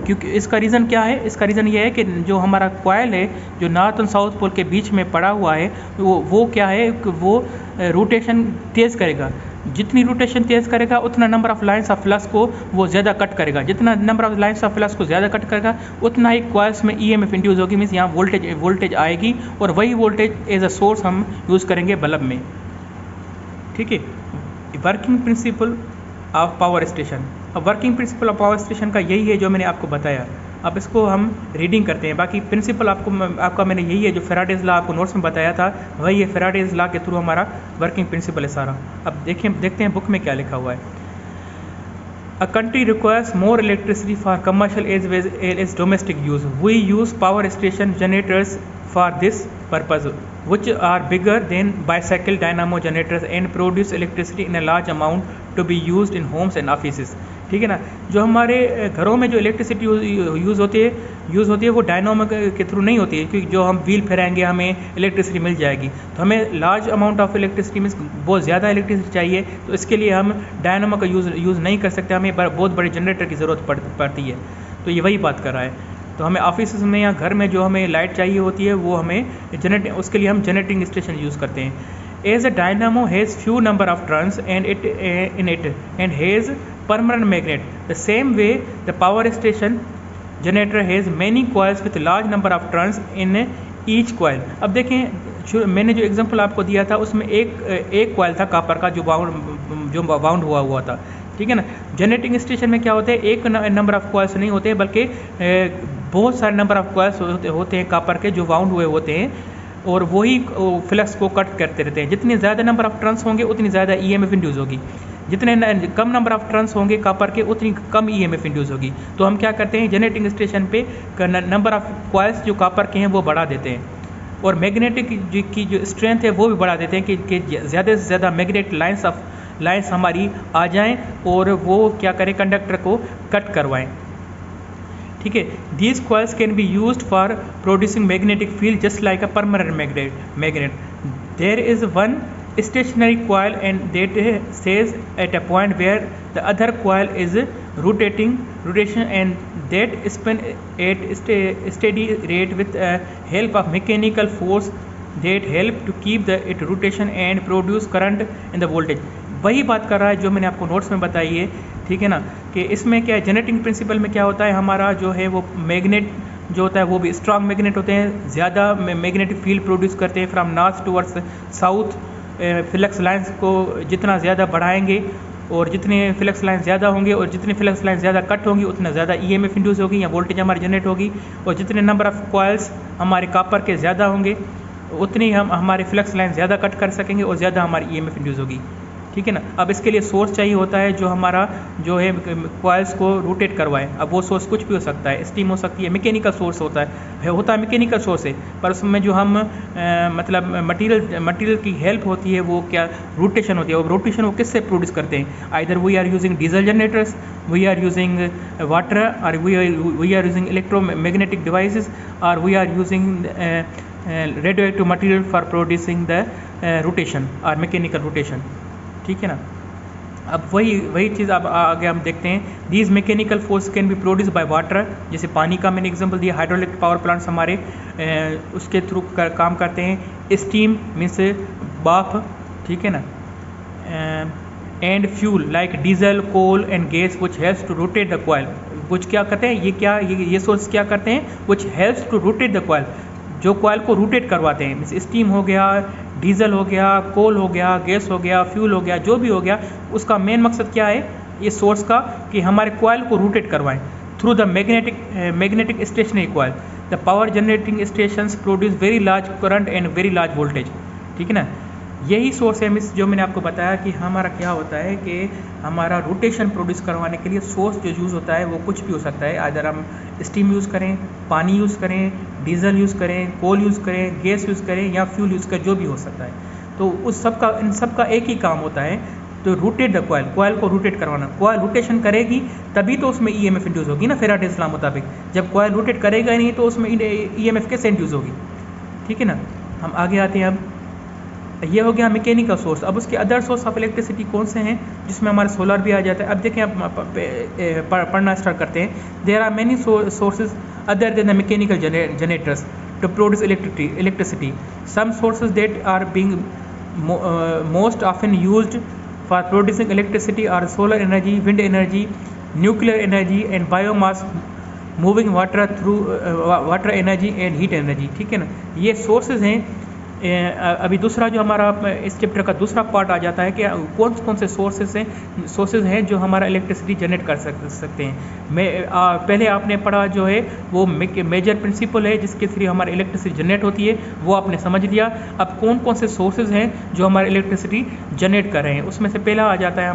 क्योंकि इसका रीज़न क्या है, इसका रीज़न ये है कि जो हमारा कॉइल है जो नॉर्थ और साउथ पोल के बीच में पड़ा हुआ है वो क्या है कि वो रोटेशन तेज़ करेगा। जितनी रोटेशन तेज़ करेगा उतना number of lines of flux को वो ज़्यादा कट करेगा। जितना number of lines of flux को ज़्यादा कट करेगा उतना ही कॉइल्स में ईएमएफ इंड्यूस होगी, मीन्स यहाँ वोल्टेज आएगी और वही वोल्टेज एज अ सोर्स हम यूज़ करेंगे बल्ब में। ठीक है, working principle of power station. अब working principle of power station का यही है जो मैंने आपको बताया। अब इसको हम रीडिंग करते हैं। बाकी प्रिंसिपल आपका मैंने यही है जो फेराडेज लॉ आपको नोट्स में बताया था, वही है फेराडेज लॉ के थ्रू हमारा वर्किंग प्रिंसिपल है सारा। अब देखते हैं बुक में क्या लिखा हुआ है। A country requires more electricity for commercial as well as domestic use. We use power station generators for this purpose, which are bigger than bicycle dynamo generators and produce electricity in a large amount to be used in homes and offices. ठीक है ना, जो हमारे घरों में जो electricity use होती है वो डायनामो के थ्रू नहीं होती है, क्योंकि जो हम व्हील फिराएंगे हमें इलेक्ट्रिसिटी मिल जाएगी। तो हमें large amount of electricity means बहुत ज़्यादा इलेक्ट्रिसिटी चाहिए, तो इसके लिए हम डायनामो का यूज़ नहीं कर सकते, हमें बहुत बड़े जनरेटर की ज़रूरत पड़ती है। तो ये वही बात कर रहा है। तो हमें ऑफिस में या घर में जो हमें लाइट चाहिए होती है वो हमें उसके लिए हम जनरेटिंग स्टेशन यूज़ करते हैं। As a dynamo has few number of turns and has permanent magnet, the same way the power station generator has many coils with large number of turns in each coil. अब देखें, मैंने जो example आपको दिया था उसमें एक coil था कापर का जो बाउंड हुआ था, ठीक है ना। जनरेटिंग स्टेशन में क्या होता है, एक नंबर ऑफ कॉइल्स नहीं होते बल्कि बहुत सारे नंबर ऑफ कॉइल्स होते हैं कापर के जो बाउंड हुए होते हैं, और वही फ्लक्स को कट करते रहते हैं। जितने ज़्यादा नंबर ऑफ टर्न्स होंगे उतनी ज़्यादा ईएमएफ इंड्यूस होगी, जितने कम नंबर ऑफ टर्न्स होंगे कापर के उतनी कम ईएमएफ इंड्यूस होगी। तो हम क्या करते हैं, जनरेटिंग स्टेशन पे नंबर ऑफ कॉइल्स जो कापर के हैं वो बढ़ा देते हैं, और मैग्नेटिक की जो स्ट्रेंथ है वो भी बढ़ा देते हैं कि ज़्यादा से ज़्यादा मैग्नेटिक लाइन्स हमारी आ जाएँ और वो क्या करें, कंडक्टर को कट करवाएँ, ठीक है। These coils can be used for producing magnetic field just like a permanent magnet. There is one stationary coil and that says at a point where the other coil is rotation and that spin at steady rate with help of mechanical force that help to keep the it rotation and produce current in the voltage. वही बात कर रहा है जो मैंने आपको notes में बताई है, ठीक है ना, कि इसमें क्या है, जनरेटिंग प्रिंसिपल में क्या होता है, हमारा जो है वो मैग्नेट जो होता है वो भी स्ट्रॉन्ग मैग्नेट होते हैं, ज़्यादा मैग्नेटिक फील्ड प्रोड्यूस करते हैं from north towards south. Flux lines को जितना ज़्यादा बढ़ाएंगे और जितने फ्लक्स लाइन ज़्यादा होंगे और जितने फ्लक्स लाइन ज़्यादा कट होंगी उतना ज़्यादा ईएमएफ इंड्यूस होगी या वोल्टेज हमारी जनरेट होगी, और जितने नंबर ऑफ कॉइल्स हमारे कापर के ज़्यादा होंगे उतनी हम हमारे फ्लक्स लाइन ज़्यादा कट कर सकेंगे और ज़्यादा हमारी ईएमएफ इंड्यूस होगी, ठीक है ना। अब इसके लिए सोर्स चाहिए होता है जो हमारा जो है कॉइल्स को रोटेट करवाए। अब वो सोर्स कुछ भी हो सकता है, स्टीम हो सकती है, मैकेनिकल सोर्स होता है मैकेनिकल सोर्स है, पर उसमें जो हम मतलब मटेरियल की हेल्प होती है वो क्या, रोटेशन होती है। और रोटेशन वो किससे प्रोड्यूस करते हैं, either we are using diesel generators, we are using water, और we are using electromagnetic devices, और we are using radioactive material for producing the rotation और मैकेनिकल रोटेशन, ठीक है ना। अब वही चीज़ अब आगे हम देखते हैं। These mechanical force can be produce by water, जैसे पानी का मैंने एग्जांपल दिया, हाइड्रोलिक पावर प्लांट्स हमारे उसके थ्रू काम करते हैं। स्टीम मीन्स बाफ, ठीक है ना, and fuel like diesel, coal and gas which helps to rotate the coil. कुछ क्या करते हैं, ये सोर्स क्या करते हैं, which helps to rotate the coil, जो कॉइल को रोटेट करवाते हैं। मीन्स स्टीम हो गया, डीजल हो गया, कोल हो गया, गैस हो गया, फ्यूल हो गया, जो भी हो गया, उसका मेन मकसद क्या है ये सोर्स का, कि हमारे कॉइल को रोटेट करवाएं through the magnetic stationary coil. The power generating stations produce very large current and very large voltage, ठीक है ना। यही सोर्स है मिस जो मैंने आपको बताया कि हमारा क्या होता है कि हमारा रोटेशन प्रोड्यूस करवाने के लिए सोर्स जो यूज़ होता है वो कुछ भी हो सकता है। अगर हम स्टीम यूज़ करें, पानी यूज़ करें, डीजल यूज़ करें, कोल यूज़ करें, गैस यूज़ करें या फ्यूल यूज़ करें, जो भी हो सकता है। तो इन सब का एक ही काम होता है, तो रोटेट द कॉइल को रोटेट करवाना। कॉइल रोटेशन करेगी तभी तो उसमें ईएमएफ इंड्यूस होगी ना, फेराडेज लॉ मुताबिक। जब कॉइल रोटेट करेगा ही नहीं तो उसमें ईएमएफ कैसे इंड्यूस होगी, ठीक है ना। हम आगे आते हैं। अब ये हो गया मैकेनिकल सोर्स। अब उसके अदर सोर्स ऑफ इलेक्ट्रिसिटी कौन से हैं, जिसमें हमारे सोलर भी आ जाता है। अब देखें, अब पढ़ना स्टार्ट करते हैं। There are many sources other than the mechanical generators to produce electricity. Some sources that are being most often used for producing electricity are solar energy, wind energy, nuclear energy and biomass, moving water through water energy and heat energy, ठीक है ना। ये sources हैं अभी दूसरा जो हमारा इस चैप्टर का दूसरा पार्ट आ जाता है कि कौन कौन से सोर्सेज हैं जो हमारा इलेक्ट्रिसिटी जनरेट कर सकते हैं। पहले आपने पढ़ा जो है वो मेजर प्रिंसिपल है जिसके थ्रू हमारी इलेक्ट्रिसिटी जनरेट होती है, वो आपने समझ लिया। अब कौन कौन से सोर्सेज हैं जो हमारी इलेक्ट्रिसिटी जनरेट कर रहे हैं, उसमें से पहला आ जाता है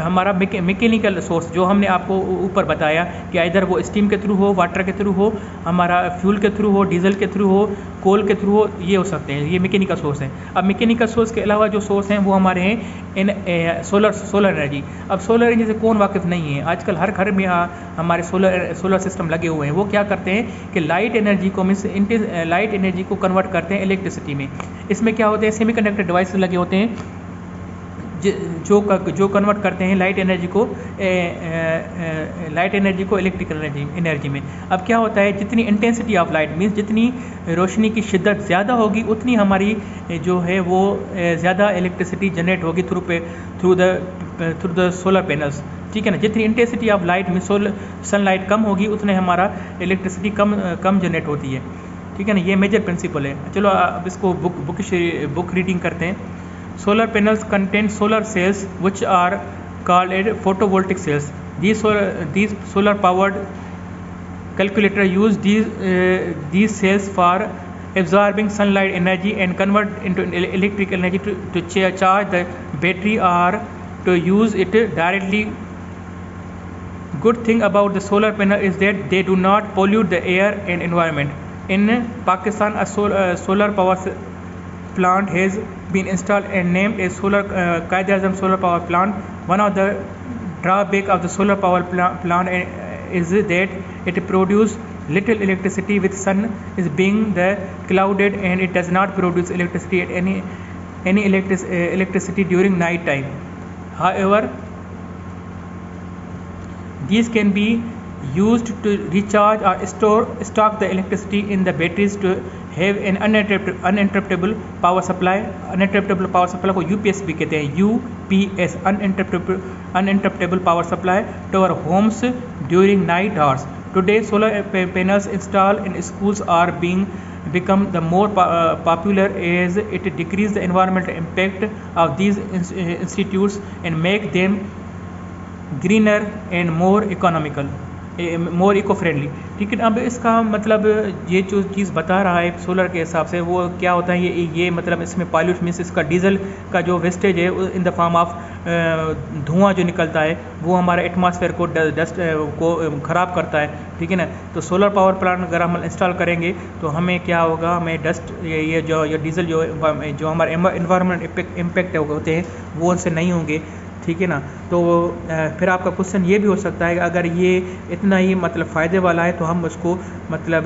हमारा मैकेनिकल सोर्स, जो हमने आपको ऊपर बताया कि इधर वो स्टीम के थ्रू हो, वाटर के थ्रू हो, हमारा फ्यूल के थ्रू हो, डीजल के थ्रू हो, कोल के थ्रू हो, ये हो सकते हैं, ये मैकेनिकल सोर्स हैं। अब मैकेनिकल सोर्स के अलावा जो सोर्स हैं वो हमारे हैं सोलर एनर्जी। अब सोलर एनर्जी से कौन वाकिफ़ नहीं है, आजकल हर घर में हमारे सोलर सिस्टम लगे हुए हैं। वो क्या करते हैं कि लाइट एनर्जी को कन्वर्ट करते हैं इलेक्ट्रिसिटी में। इसमें क्या होते हैं, सेमीकंडक्टर डिवाइस लगे होते हैं जो कन्वर्ट करते हैं लाइट एनर्जी को इलेक्ट्रिकल एनर्जी में। अब क्या होता है, जितनी इंटेंसिटी ऑफ लाइट मीन्स जितनी रोशनी की शिद्दत ज़्यादा होगी उतनी हमारी जो है वो ज़्यादा इलेक्ट्रिसिटी जनरेट होगी थ्रू द सोलर पैनल्स, ठीक है ना। जितनी इंटेंसिटी ऑफ लाइट में सनलाइट कम होगी उतने हमारा इलेक्ट्रिसिटी कम जनरेट होती है, ठीक है ना। ये मेजर प्रिंसिपल है। चलो अब इसको बुक रीडिंग करते हैं। Solar panels contain solar cells which are called photovoltaic cells. These solar powered calculator use these cells for absorbing sunlight energy and convert into electric energy to charge the battery or to use it directly. Good thing about the solar panel is that they do not pollute the air and environment. In Pakistan, a solar power plant has been installed and named as Quaid-e-Azam solar power plant. One of the drawback of the solar power plant is that it produces little electricity with sun is being the clouded, and it does not produce electricity at any electricity during night time. However, these can be used to recharge or stock the electricity in the batteries to have an uninterruptible power supply. Uninterruptible power supply को UPS भी कहते हैं, UPS uninterruptible power supply to our homes during night hours. Today, solar panels installed in schools are become the more popular as it decrease the environmental impact of these institutes and make them greener and more eco friendly, ठीक है। अब इसका मतलब ये जो चीज़ बता रहा है सोलर के हिसाब से वो क्या होता है, ये मतलब इसमें पॉल्यूट मीन्स इसका डीजल का जो वेस्टेज है इन द फॉर्म ऑफ धुआं जो निकलता है वो हमारे एटमॉस्फेयर को डस्ट को ख़राब करता है, ठीक है ना। तो सोलर पावर प्लांट अगर हम इंस्टॉल करेंगे तो हमें क्या होगा, हमें डस्ट ये डीजल जो हमारे एनवायरमेंट इम्पैक्ट होते हैं वो उनसे नहीं होंगे, ठीक है ना। तो फिर आपका क्वेश्चन ये भी हो सकता है कि अगर ये इतना ही मतलब फ़ायदे वाला है तो हम उसको मतलब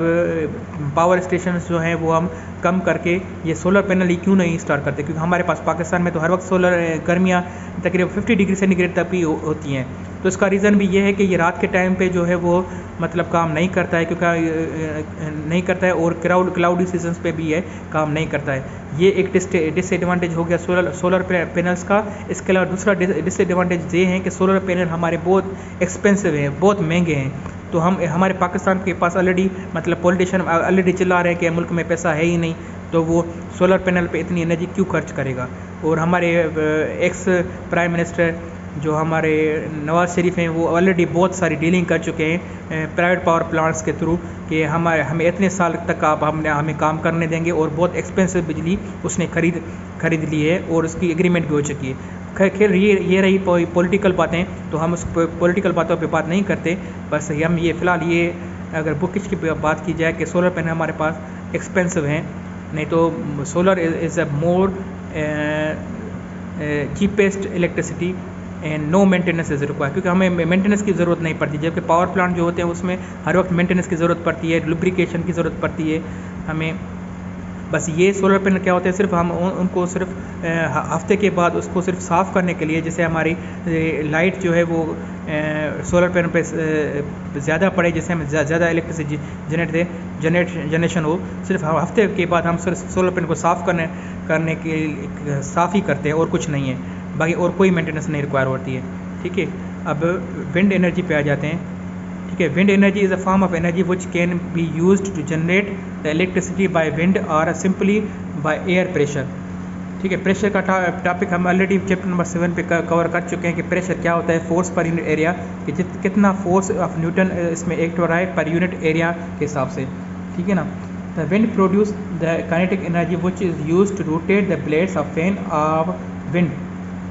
पावर स्टेशन जो हैं वो हम कम करके ये सोलर पैनल ही क्यों नहीं इंस्टॉल करते, क्योंकि हमारे पास पाकिस्तान में तो हर वक्त सोलर गर्मियाँ तकरीबन 50 डिग्री सेंटीग्रेड तक भी होती हैं। तो इसका रीज़न भी ये है कि ये रात के टाइम पे जो है वो मतलब काम नहीं करता है, क्योंकि नहीं करता है, और क्लाउडी सीजन्स पे भी ये काम नहीं करता है। ये एक डिसएडवांटेज हो गया सोलर पैनल्स का। इसके अलावा दूसरा डिसएडवांटेज ये है कि सोलर पैनल हमारे बहुत एक्सपेंसिव हैं, बहुत महंगे हैं। तो हमारे पाकिस्तान के पास ऑलरेडी मतलब पॉलिटिशियन ऑलरेडी चिल्ला रहे हैं कि मुल्क में पैसा है ही नहीं, तो वो सोलर पैनल पे इतनी एनर्जी क्यों खर्च करेगा। और हमारे एक्स प्राइम मिनिस्टर जो हमारे नवाज शरीफ हैं वो ऑलरेडी बहुत सारी डीलिंग कर चुके हैं प्राइवेट पावर प्लांट्स के थ्रू कि हमें इतने साल तक आप हमें काम करने देंगे, और बहुत एक्सपेंसिव बिजली उसने खरीद ली है और उसकी एग्रीमेंट भी हो चुकी है। खैर ये रही पॉलिटिकल बातें, तो हम उस पॉलिटिकल बातों पे बात नहीं करते। बस हम ये फ़िलहाल ये अगर बुकिश की बात की जाए कि सोलर पैनल हमारे पास एक्सपेंसिव हैं, नहीं तो solar is a more cheapest electricity and no maintenance is required, क्योंकि हमें मेंटेनेंस की ज़रूरत नहीं पड़ती। जबकि पावर प्लांट जो होते हैं उसमें हर वक्त मेंटेनेंस की ज़रूरत पड़ती है, लुब्रिकेशन की ज़रूरत पड़ती है हमें। बस ये सोलर पैनल क्या होते हैं, सिर्फ हम उनको सिर्फ हफ्ते के बाद उसको सिर्फ साफ़ करने के लिए, जैसे हमारी लाइट जो है वो सोलर पैनल पे ज़्यादा पड़े, जैसे हमें ज़्यादा इलेक्ट्रिसिटी जनरेशन हो, सिर्फ हफ्ते के बाद हम सिर्फ सोलर पैनल को साफ़ करने के साफ़ ही करते हैं और कुछ नहीं है, बाकी और कोई मेंटेनेंस नहीं रिक्वायर होती है, ठीक है। अब विंड एनर्जी पे आ जाते हैं। ठीक है। Wind energy is a form of energy which can be used to generate the electricity by wind और सिंपली बाय एयर प्रेशर। ठीक है, प्रेशर का टॉपिक हम ऑलरेडी चैप्टर नंबर 7 पे कवर कर चुके हैं कि प्रेशर क्या होता है, फोर्स पर यूनिट एरिया, कि कितना फोर्स ऑफ न्यूटन इसमें एक्ट हो रहा है पर यूनिट एरिया के हिसाब से। ठीक है ना। The wind produce the kinetic energy which is use to rotate the blades of fan of wind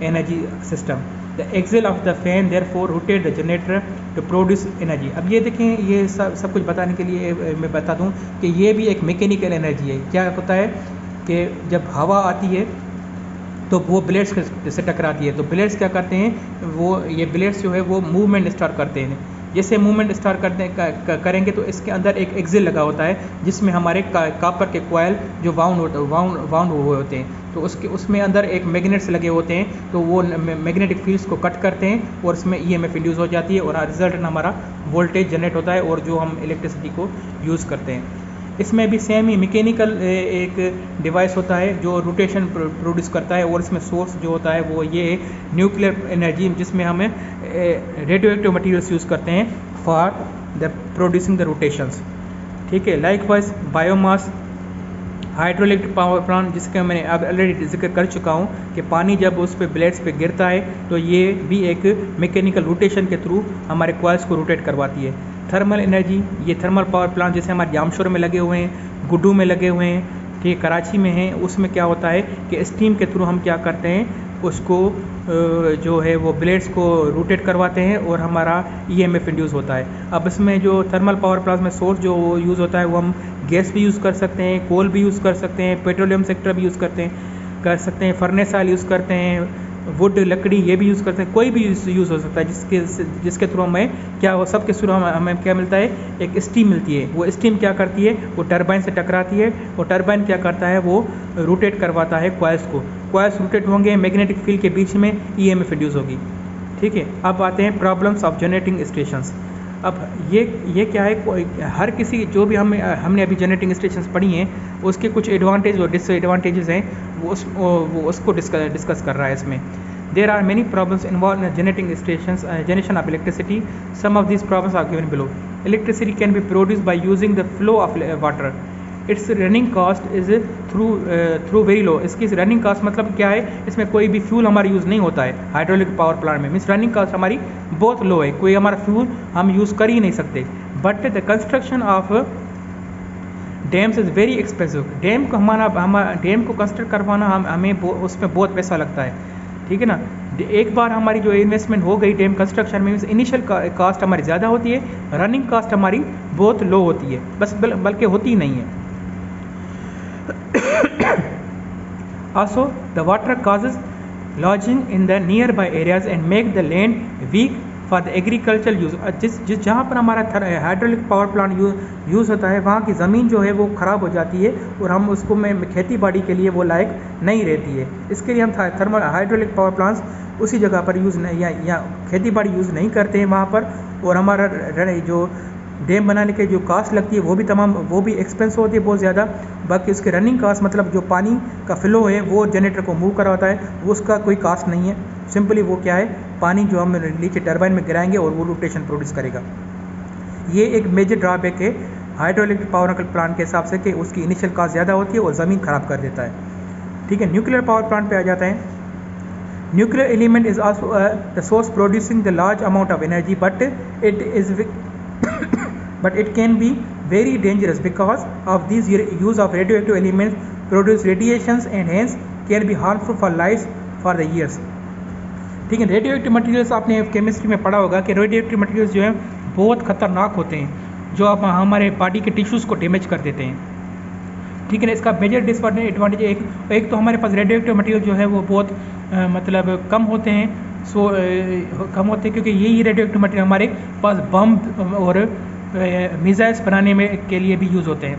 energy system. The axle of the fan therefore rotate the generator to produce energy. अब ये देखें, ये सब कुछ बताने के लिए मैं बता दूं कि ये भी एक मैकेनिकल एनर्जी है। क्या होता है कि जब हवा आती है तो वो ब्लेड्स से टकराती है, तो ब्लेड्स क्या करते हैं, वो ये ब्लेड्स जो है वो मूवमेंट स्टार्ट करते हैं। जैसे मूवमेंट स्टार्ट करेंगे तो इसके अंदर एक एक्सिल लगा होता है जिसमें हमारे कॉपर के कॉयल जो वाउंड हुए होते हैं, तो उसमें अंदर एक मैग्नेट्स लगे होते हैं, तो वो मैग्नेटिक फील्ड्स को कट करते हैं और उसमें ईएमएफ इंड्यूस हो जाती है और रिजल्ट हमारा वोल्टेज जनरेट होता है और जो हम इलेक्ट्रिसिटी को यूज़ करते हैं। इसमें भी सेम ही मैकेनिकल एक डिवाइस होता है जो रोटेशन प्रोड्यूस करता है और इसमें सोर्स जो होता है वो ये न्यूक्लियर एनर्जी, जिसमें हमें रेडियो एक्टिव मटीरियल्स यूज़ करते हैं for the producing the rotations. ठीक है। Likewise biomass, hydroelectric power plant, जिसका मैंने अब ऑलरेडी जिक्र कर चुका हूँ कि पानी जब उस पे ब्लेड्स पे गिरता है तो ये भी एक मैकेनिकल रोटेशन के थ्रू हमारे कॉइल्स को रोटेट करवाती है। थर्मल एनर्जी, ये थर्मल पावर प्लांट जैसे हमारे जामशोर में लगे हुए हैं, गुड्डू में लगे हुए हैं, ठीक, कराची में हैं, उसमें क्या होता है कि स्टीम के थ्रू हम क्या करते हैं, उसको जो है वो ब्लेड्स को रोटेट करवाते हैं और हमारा ईएमएफ इंड्यूस होता है। अब इसमें जो थर्मल पावर प्लांट में सोर्स जो यूज़ होता है वो हम गैस भी यूज़ कर सकते हैं, कोल भी यूज़ कर सकते हैं, पेट्रोलियम सेक्टर भी यूज़ कर सकते हैं, फर्नेस ऑयल यूज़ करते हैं, वुड लकड़ी ये भी यूज़ करते हैं, कोई भी यूज़ हो सकता है जिसके थ्रू हमें क्या हो, सबके थ्रू हमें क्या मिलता है, एक स्टीम मिलती है। वो स्टीम क्या करती है, वो टरबाइन से टकराती है, वो टरबाइन क्या करता है, वो रोटेट करवाता है कॉइल्स को, कॉइल्स रोटेट होंगे, मैग्नेटिक फील्ड के बीच में ईएमएफ इंड्यूस होगी। ठीक है। अब आते हैं प्रॉब्लम्स ऑफ जनरेटिंग स्टेशंस। अब ये क्या है, हर किसी जो भी हमने अभी जनरेटिंग स्टेशंस पढ़ी हैं उसके कुछ एडवांटेज और डिसएडवांटेजेस हैं, वो उसको डिस्कस कर रहा है इसमें। There are many problems involve in generating stations, generation of electricity. Some of this problems are given below. Electricity can be produce by using the flow of water. Its running cost is through very low. इसकी running cast मतलब क्या है, इसमें कोई भी fuel हमारा use नहीं होता है हाइड्रोलिक पावर प्लांट में, मीन्स रनिंग कास्ट हमारी बहुत लो है, कोई हमारा फ्यूल हम यूज़ कर ही नहीं सकते। But the construction of dams is very expensive. Dam को कंस्ट्रक्ट करवाना हमें उसमें बहुत पैसा लगता है। ठीक है ना। एक बार हमारी जो इन्वेस्टमेंट हो गई डैम कंस्ट्रक्शन में, इनिशियल कास्ट हमारी ज़्यादा होती है, रनिंग कास्ट हमारी बहुत लो होती है, बल्कि होती ही नहीं है। Also, the water causes lodging in the nearby areas and make the land weak for the agricultural use। जिस जहाँ पर हमारा हाइड्रोलिक पावर प्लांट यूज़ होता है वहाँ की ज़मीन जो है वो ख़राब हो जाती है और हम उसको खेती बाड़ी के लिए वो लायक नहीं रहती है। इसके लिए हम थर्मल हाइड्रोलिक पावर प्लांट्स उसी जगह पर यूज़ नहीं या खेती बाड़ी यूज़ नहीं करते हैं वहाँ पर, और हमारा जो डैम बनाने के जो कास्ट लगती है वो भी एक्सपेंसिव होती है बहुत ज़्यादा। बाकी उसके रनिंग कास्ट मतलब जो पानी का फ्लो है वो जनरेटर को मूव करवाता है, वो उसका कोई कास्ट नहीं है। सिंपली वो क्या है, पानी जो हम नीचे टरबाइन में गिराएंगे और वो रोटेशन प्रोड्यूस करेगा। ये एक मेजर ड्रॉबैक है हाइड्रोइलेक्ट्रिक पावर प्लांट के हिसाब से कि उसकी इनिशियल कास्ट ज़्यादा होती है और ज़मीन ख़राब कर देता है। ठीक है। न्यूक्लियर पावर प्लांट पे आ जाता है। Nuclear element is also the source producing the large amount of energy, but it can be very dangerous because of these use of radioactive elements produce radiations and hence can be harmful for life for the years। ठीक है। Radioactive materials आपने chemistry में पढ़ा होगा कि radioactive materials जो हैं बहुत ख़तरनाक होते हैं, जो आप हमारे बॉडी के टिश्यूज़ को डैमेज कर देते हैं। ठीक है ना। इसका मेजर डिसएडवांटेज एक तो हमारे पास रेडियोएक्टिव मटेरियल जो है वो बहुत मतलब कम होते हैं, कम होते हैं क्योंकि यही रेडियोएक्टिव मटेरियल हमारे पास बम और मिसाइल्स बनाने में के लिए भी यूज़ होते हैं।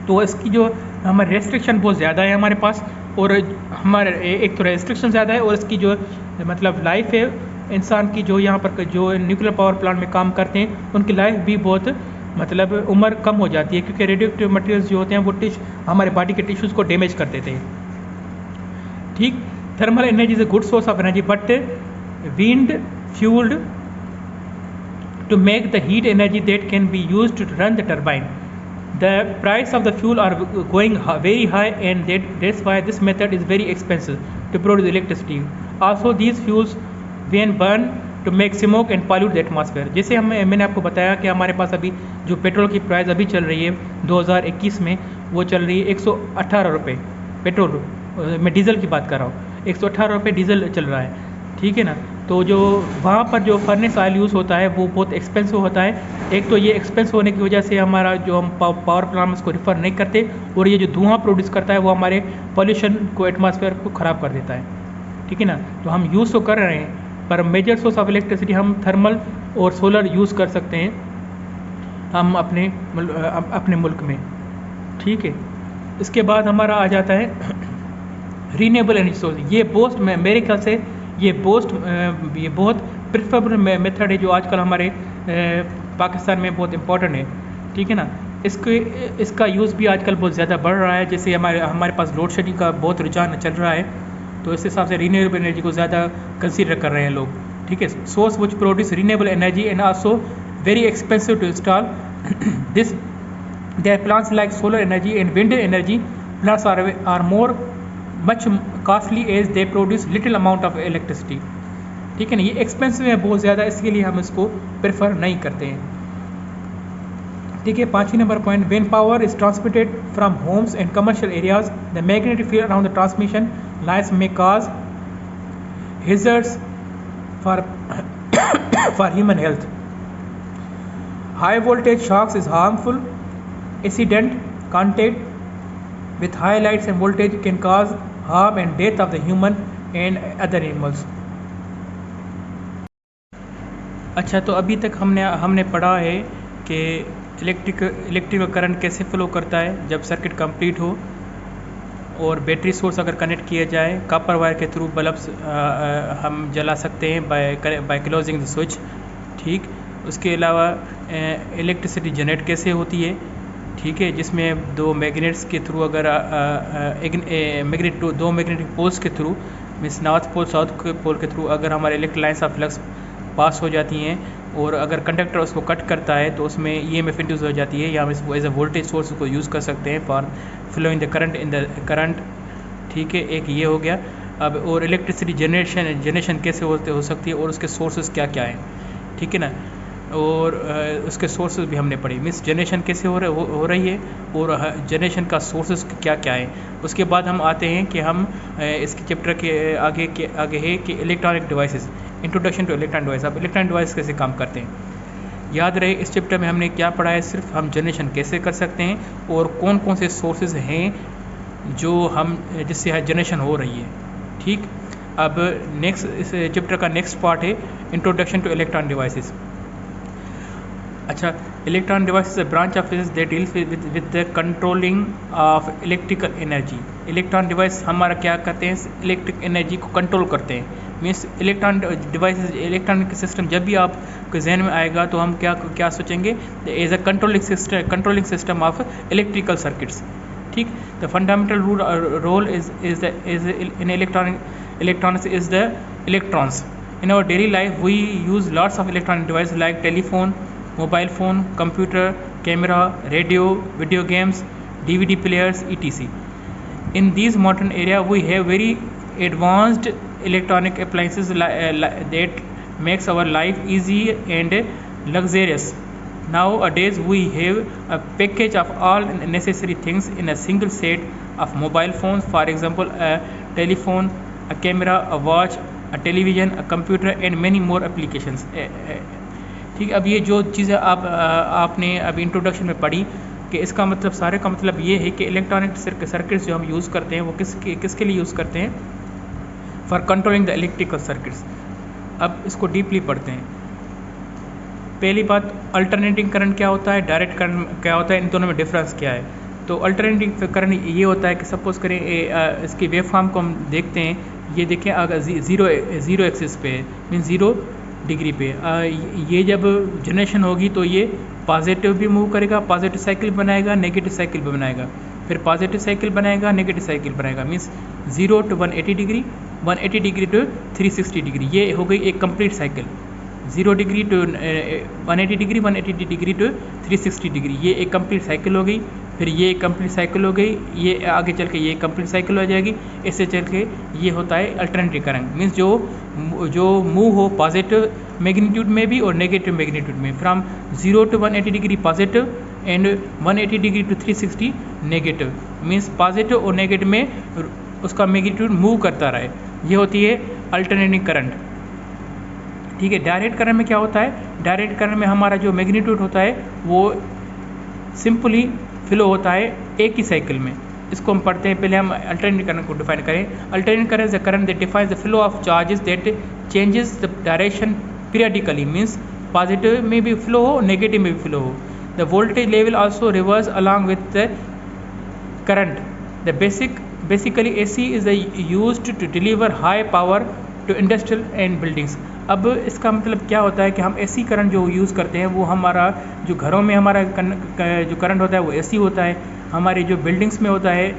तो इसकी जो हमारे रेस्ट्रिक्शन बहुत ज़्यादा है हमारे पास, और हमारे एक तो रेस्ट्रिक्शन ज़्यादा है और इसकी जो मतलब लाइफ है इंसान की, जो यहाँ पर जो न्यूक्लियर पावर प्लांट में काम करते हैं उनकी लाइफ भी बहुत मतलब उम्र कम हो जाती है क्योंकि रेडियोएक्टिव मटेरियल्स जो होते हैं वो हमारे बॉडी के टिश्यूज़ को डैमेज कर देते हैं। ठीक। Thermal energy is a good source of energy but wind fuelled to make the heat energy that can be used to run the turbine. The price of the fuel are going very high, and that's why this method is very expensive to produce electricity. Also these fuels when burn to make smoke and pollute the atmosphere. जैसे मैंने आपको बताया कि हमारे पास अभी जो petrol की price अभी चल रही है 2021 में, वो चल रही है 118 रुपये पेट्रोल, मैं डीज़ल की बात कर रहा हूँ, 118 रुपये डीज़ल चल रहा है, ठीक है ना। तो जो वहाँ पर जो फर्नेस ऑयल यूज़ होता है वो बहुत एक्सपेंसिव होता है। एक तो ये एक्सपेंसिव होने की वजह से हमारा जो हम पावर प्लांट उसको रिफ़र नहीं करते, और ये जो धुआं प्रोड्यूस करता है वो हमारे पॉल्यूशन को, एटमॉस्फेयर को ख़राब कर देता है, ठीक है ना। तो हम यूज़ तो कर रहे हैं, पर मेजर सोर्स ऑफ इलेक्ट्रिसिटी हम थर्मल और सोलर यूज़ कर सकते हैं हम अपने मुल्क में, ठीक है। इसके बाद हमारा आ जाता है रीन्यूएबल एनर्जी सोर्स। ये बोस्ट मेरे ख्याल से ये बहुत प्रेफरेबल मेथड है जो आजकल हमारे पाकिस्तान में बहुत इम्पोर्टेंट है, ठीक है ना। इसका यूज़ भी आजकल बहुत ज़्यादा बढ़ रहा है। जैसे हमारे पास लोड शेडिंग का बहुत रुझान चल रहा है, तो इस हिसाब से रीन्यूएबल एनर्जी को ज़्यादा कंसीडर कर रहे हैं लोग, ठीक है। Source which produce renewable energy and also very expensive to install this their plants like solar energy and wind energy plants are more much costly as they produce little amount of electricity, ठीक है ना। ये expensive है बहुत ज़्यादा, इसके लिए हम इसको प्रेफर नहीं करते हैं, ठीक है। 5वें number point, when power is transmitted from homes and commercial areas the magnetic field around the transmission lines may cause hazards for human health. High voltage shocks is harmful. Accident contact with high lights and voltage can cause harm and death of the human and other animals. अच्छा, तो अभी तक हमने पढ़ा है कि electrical current कैसे flow करता है जब सर्किट कंप्लीट हो और बैटरी सोर्स अगर कनेक्ट किया जाए, कॉपर वायर के थ्रू बल्ब्स हम जला सकते हैं बाय क्लोजिंग द स्विच, ठीक। उसके अलावा इलेक्ट्रिसिटी जनरेट कैसे होती है, ठीक है, जिसमें दो मैग्नेट्स के थ्रू अगर दो मैग्नेटिक पोल्स के through means north pole south pole के थ्रू अगर हमारे electric lines of flux pass हो जाती हैं और अगर कंडक्टर उसको कट करता है तो उसमें ईएमएफ इंड्यूस हो जाती है, या हम इसको एज ए वोल्टेज सोर्स को यूज़ कर सकते हैं for flowing the current in the current, ठीक है। एक ये हो गया। अब और इलेक्ट्रिसिटी जनरेशन कैसे हो सकती है और उसके सोर्सेज क्या क्या हैं, ठीक है ना, और उसके सोर्सेज भी हमने पढ़े, मीन्स जनरेशन कैसे हो रही है और जनरेशन का सोर्सेज क्या क्या है। उसके बाद हम आते हैं कि हम इसके चैप्टर के आगे है कि electronic devices, introduction to electronic device. अब इलेक्ट्रॉनिक डिवाइस कैसे काम करते हैं, याद रहे इस चैप्टर में हमने क्या पढ़ा है, सिर्फ हम जनरेशन कैसे कर सकते हैं और कौन कौन से सोर्सेज हैं जो हम जिससे जनरेशन हो रही है, ठीक। अब नेक्स्ट इस चैप्टर का नेक्स्ट पार्ट है इंट्रोडक्शन टू इलेक्ट्रॉनिक डिवाइसेस। अच्छा, electronic device is a branch of physics that deals with the controlling of electrical energy. Electronic device हमारा क्या करते हैं, इलेक्ट्रिक एनर्जी को कंट्रोल करते हैं। Means electronic device, electronic system जब भी आपके जहन में आएगा तो हम क्या सोचेंगे, as a controlling system of electrical circuits, ठीक। The fundamental role is in electronics is the electrons. In our daily life we use lots of electronic devices like telephone, mobile phone, computer, camera, radio, video games, DVD players, etc. In these modern era we have very advanced electronic appliances that makes our life easy and luxurious. Nowadays we have a package of all necessary things in a single set of mobile phones, for example a telephone, a camera, a watch, a television, a computer and many more applications, ठीक। अब ये जो चीज़ें आपने अभी introduction में पढ़ी कि इसका मतलब सारे का मतलब ये है कि इलेक्ट्रॉनिक सर्किट्स जो हम यूज़ करते हैं वो किसके लिए यूज़ करते हैं, for controlling the electrical circuits. अब इसको डीपली पढ़ते हैं। पहली बात, अल्टरनेटिंग करंट क्या होता है, डायरेक्ट करंट क्या होता है, इन दोनों में डिफरेंस क्या है। तो अल्टरनेटिंग करंट ये होता है कि सपोज़ करें इसकी वेव फॉर्म को हम देखते हैं, ये देखें अगर ज़ीरो एक्सिस पे मीन 0 डिग्री पे, ये जब जनरेशन होगी तो ये पॉजिटिव भी मूव करेगा, पॉजिटिव साइकिल बनाएगा, नेगेटिव साइकिल भी बनाएगा, फिर पॉजिटिव साइकिल बनाएगा, नेगेटिव साइकिल बनाएगा, means 0 to 180 degree, 180 degree to 360 degree, ये हो गई एक complete cycle. 0 degree to 180 degree, 180 degree to 360 degree. ये एक कंप्लीट साइकिल हो गई। फिर ये एक कंप्लीट साइकिल हो गई, ये आगे चल के ये कंप्लीट साइकिल हो जाएगी। इससे चल के ये होता है अल्टरनेटिव करंट, मीन्स जो मूव हो पॉजिटिव मैग्नीट्यूड में भी और नेगेटिव मैग्नीट्यूड में, from 0 to 180 degree positive and 180 degree to 360 negative, means positive और नेगेटिव में उसका मैग्नीट्यूड मूव करता रहे। ये होती है अल्टरनेटिंग करंट। ठीक है। डायरेक्ट करंट में क्या होता है, डायरेक्ट करंट में हमारा जो मैग्नीट्यूड होता है वो सिंपली फ्लो होता है एक ही साइकिल में। इसको हम पढ़ते हैं, पहले हम अल्टरनेटिंग करंट को डिफाइन करें। Alternating current is the current that defines the flow of charges that changes the direction periodically, means positive में भी फ्लो हो, नेगेटिव में भी फ्लो हो। The voltage level also reverse along with the current. The basically AC is used to deliver high power to industrial and buildings। अब इसका मतलब क्या होता है कि हम AC करंट जो यूज़ करते हैं वो हमारा जो घरों में हमारा जो करंट होता है वो AC होता है, हमारी जो बिल्डिंग्स में होता है,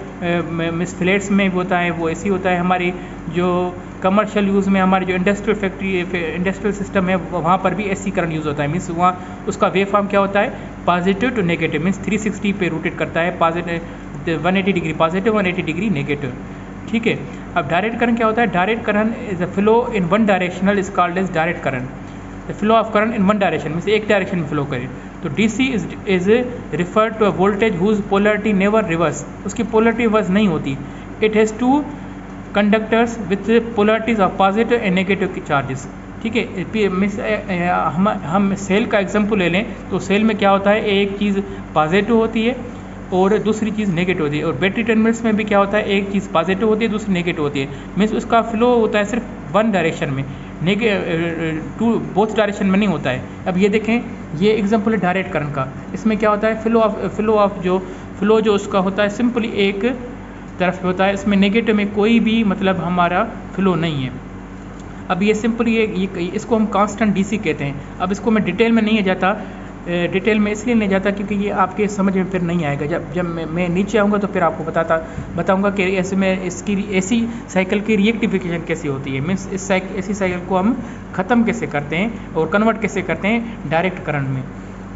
मिस फ्लैट्स में होता है वो AC होता है, हमारी जो कमर्शियल यूज़ में हमारे जो इंडस्ट्रियल फैक्ट्री इंडस्ट्रियल सिस्टम है वहाँ पर भी AC करंट यूज़ होता है। मीन्स वहाँ उसका वेव फॉर्म क्या होता है, पॉजिटिव टू नेगेटिव, मीन्स 360 पे रोटेट करता है, positive 180 degree positive 180 degree negative. ठीक है। अब डायरेक्ट करंट क्या होता है, direct current is a flow in one directional is called as direct current. The flow of current in one direction means एक डायरेक्शन में फ्लो करे। तो DC is referred to a voltage whose polarity never reverse, उसकी polarity reverse नहीं होती। It has two conductors with polarities of positive and negative charges. ठीक है। Miss हम सेल का एग्जाम्पल ले लें तो सेल में क्या होता है, एक चीज़ पॉजिटिव होती है और दूसरी चीज़ नेगेटिव होती है। और बैटरी टर्मिनल्स में भी क्या होता है, एक चीज़ पॉजिटिव होती है दूसरी नेगेटिव होती है। मीन्स उसका फ्लो होता है सिर्फ वन डायरेक्शन में, टू बोथ डायरेक्शन में नहीं होता है। अब ये देखें, ये एग्जांपल है डायरेक्ट करंट का। इसमें क्या होता है, फ्लो जो उसका होता है सिंपली एक तरफ होता है, इसमें नेगेटिव में कोई भी मतलब हमारा फ्लो नहीं है। अब ये सिंपली इसको हम कांस्टेंट DC कहते हैं। अब इसको मैं डिटेल में नहीं जाता, डिटेल में इसलिए नहीं जाता क्योंकि ये आपके समझ में फिर नहीं आएगा। जब मैं नीचे आऊँगा तो फिर आपको बताऊँगा कि ऐसे में इसकी AC साइकिल की रिएक्टिफिकेशन कैसी होती है, मीन्स इस AC साइकिल को हम ख़त्म कैसे करते हैं और कन्वर्ट कैसे करते हैं डायरेक्ट करंट में।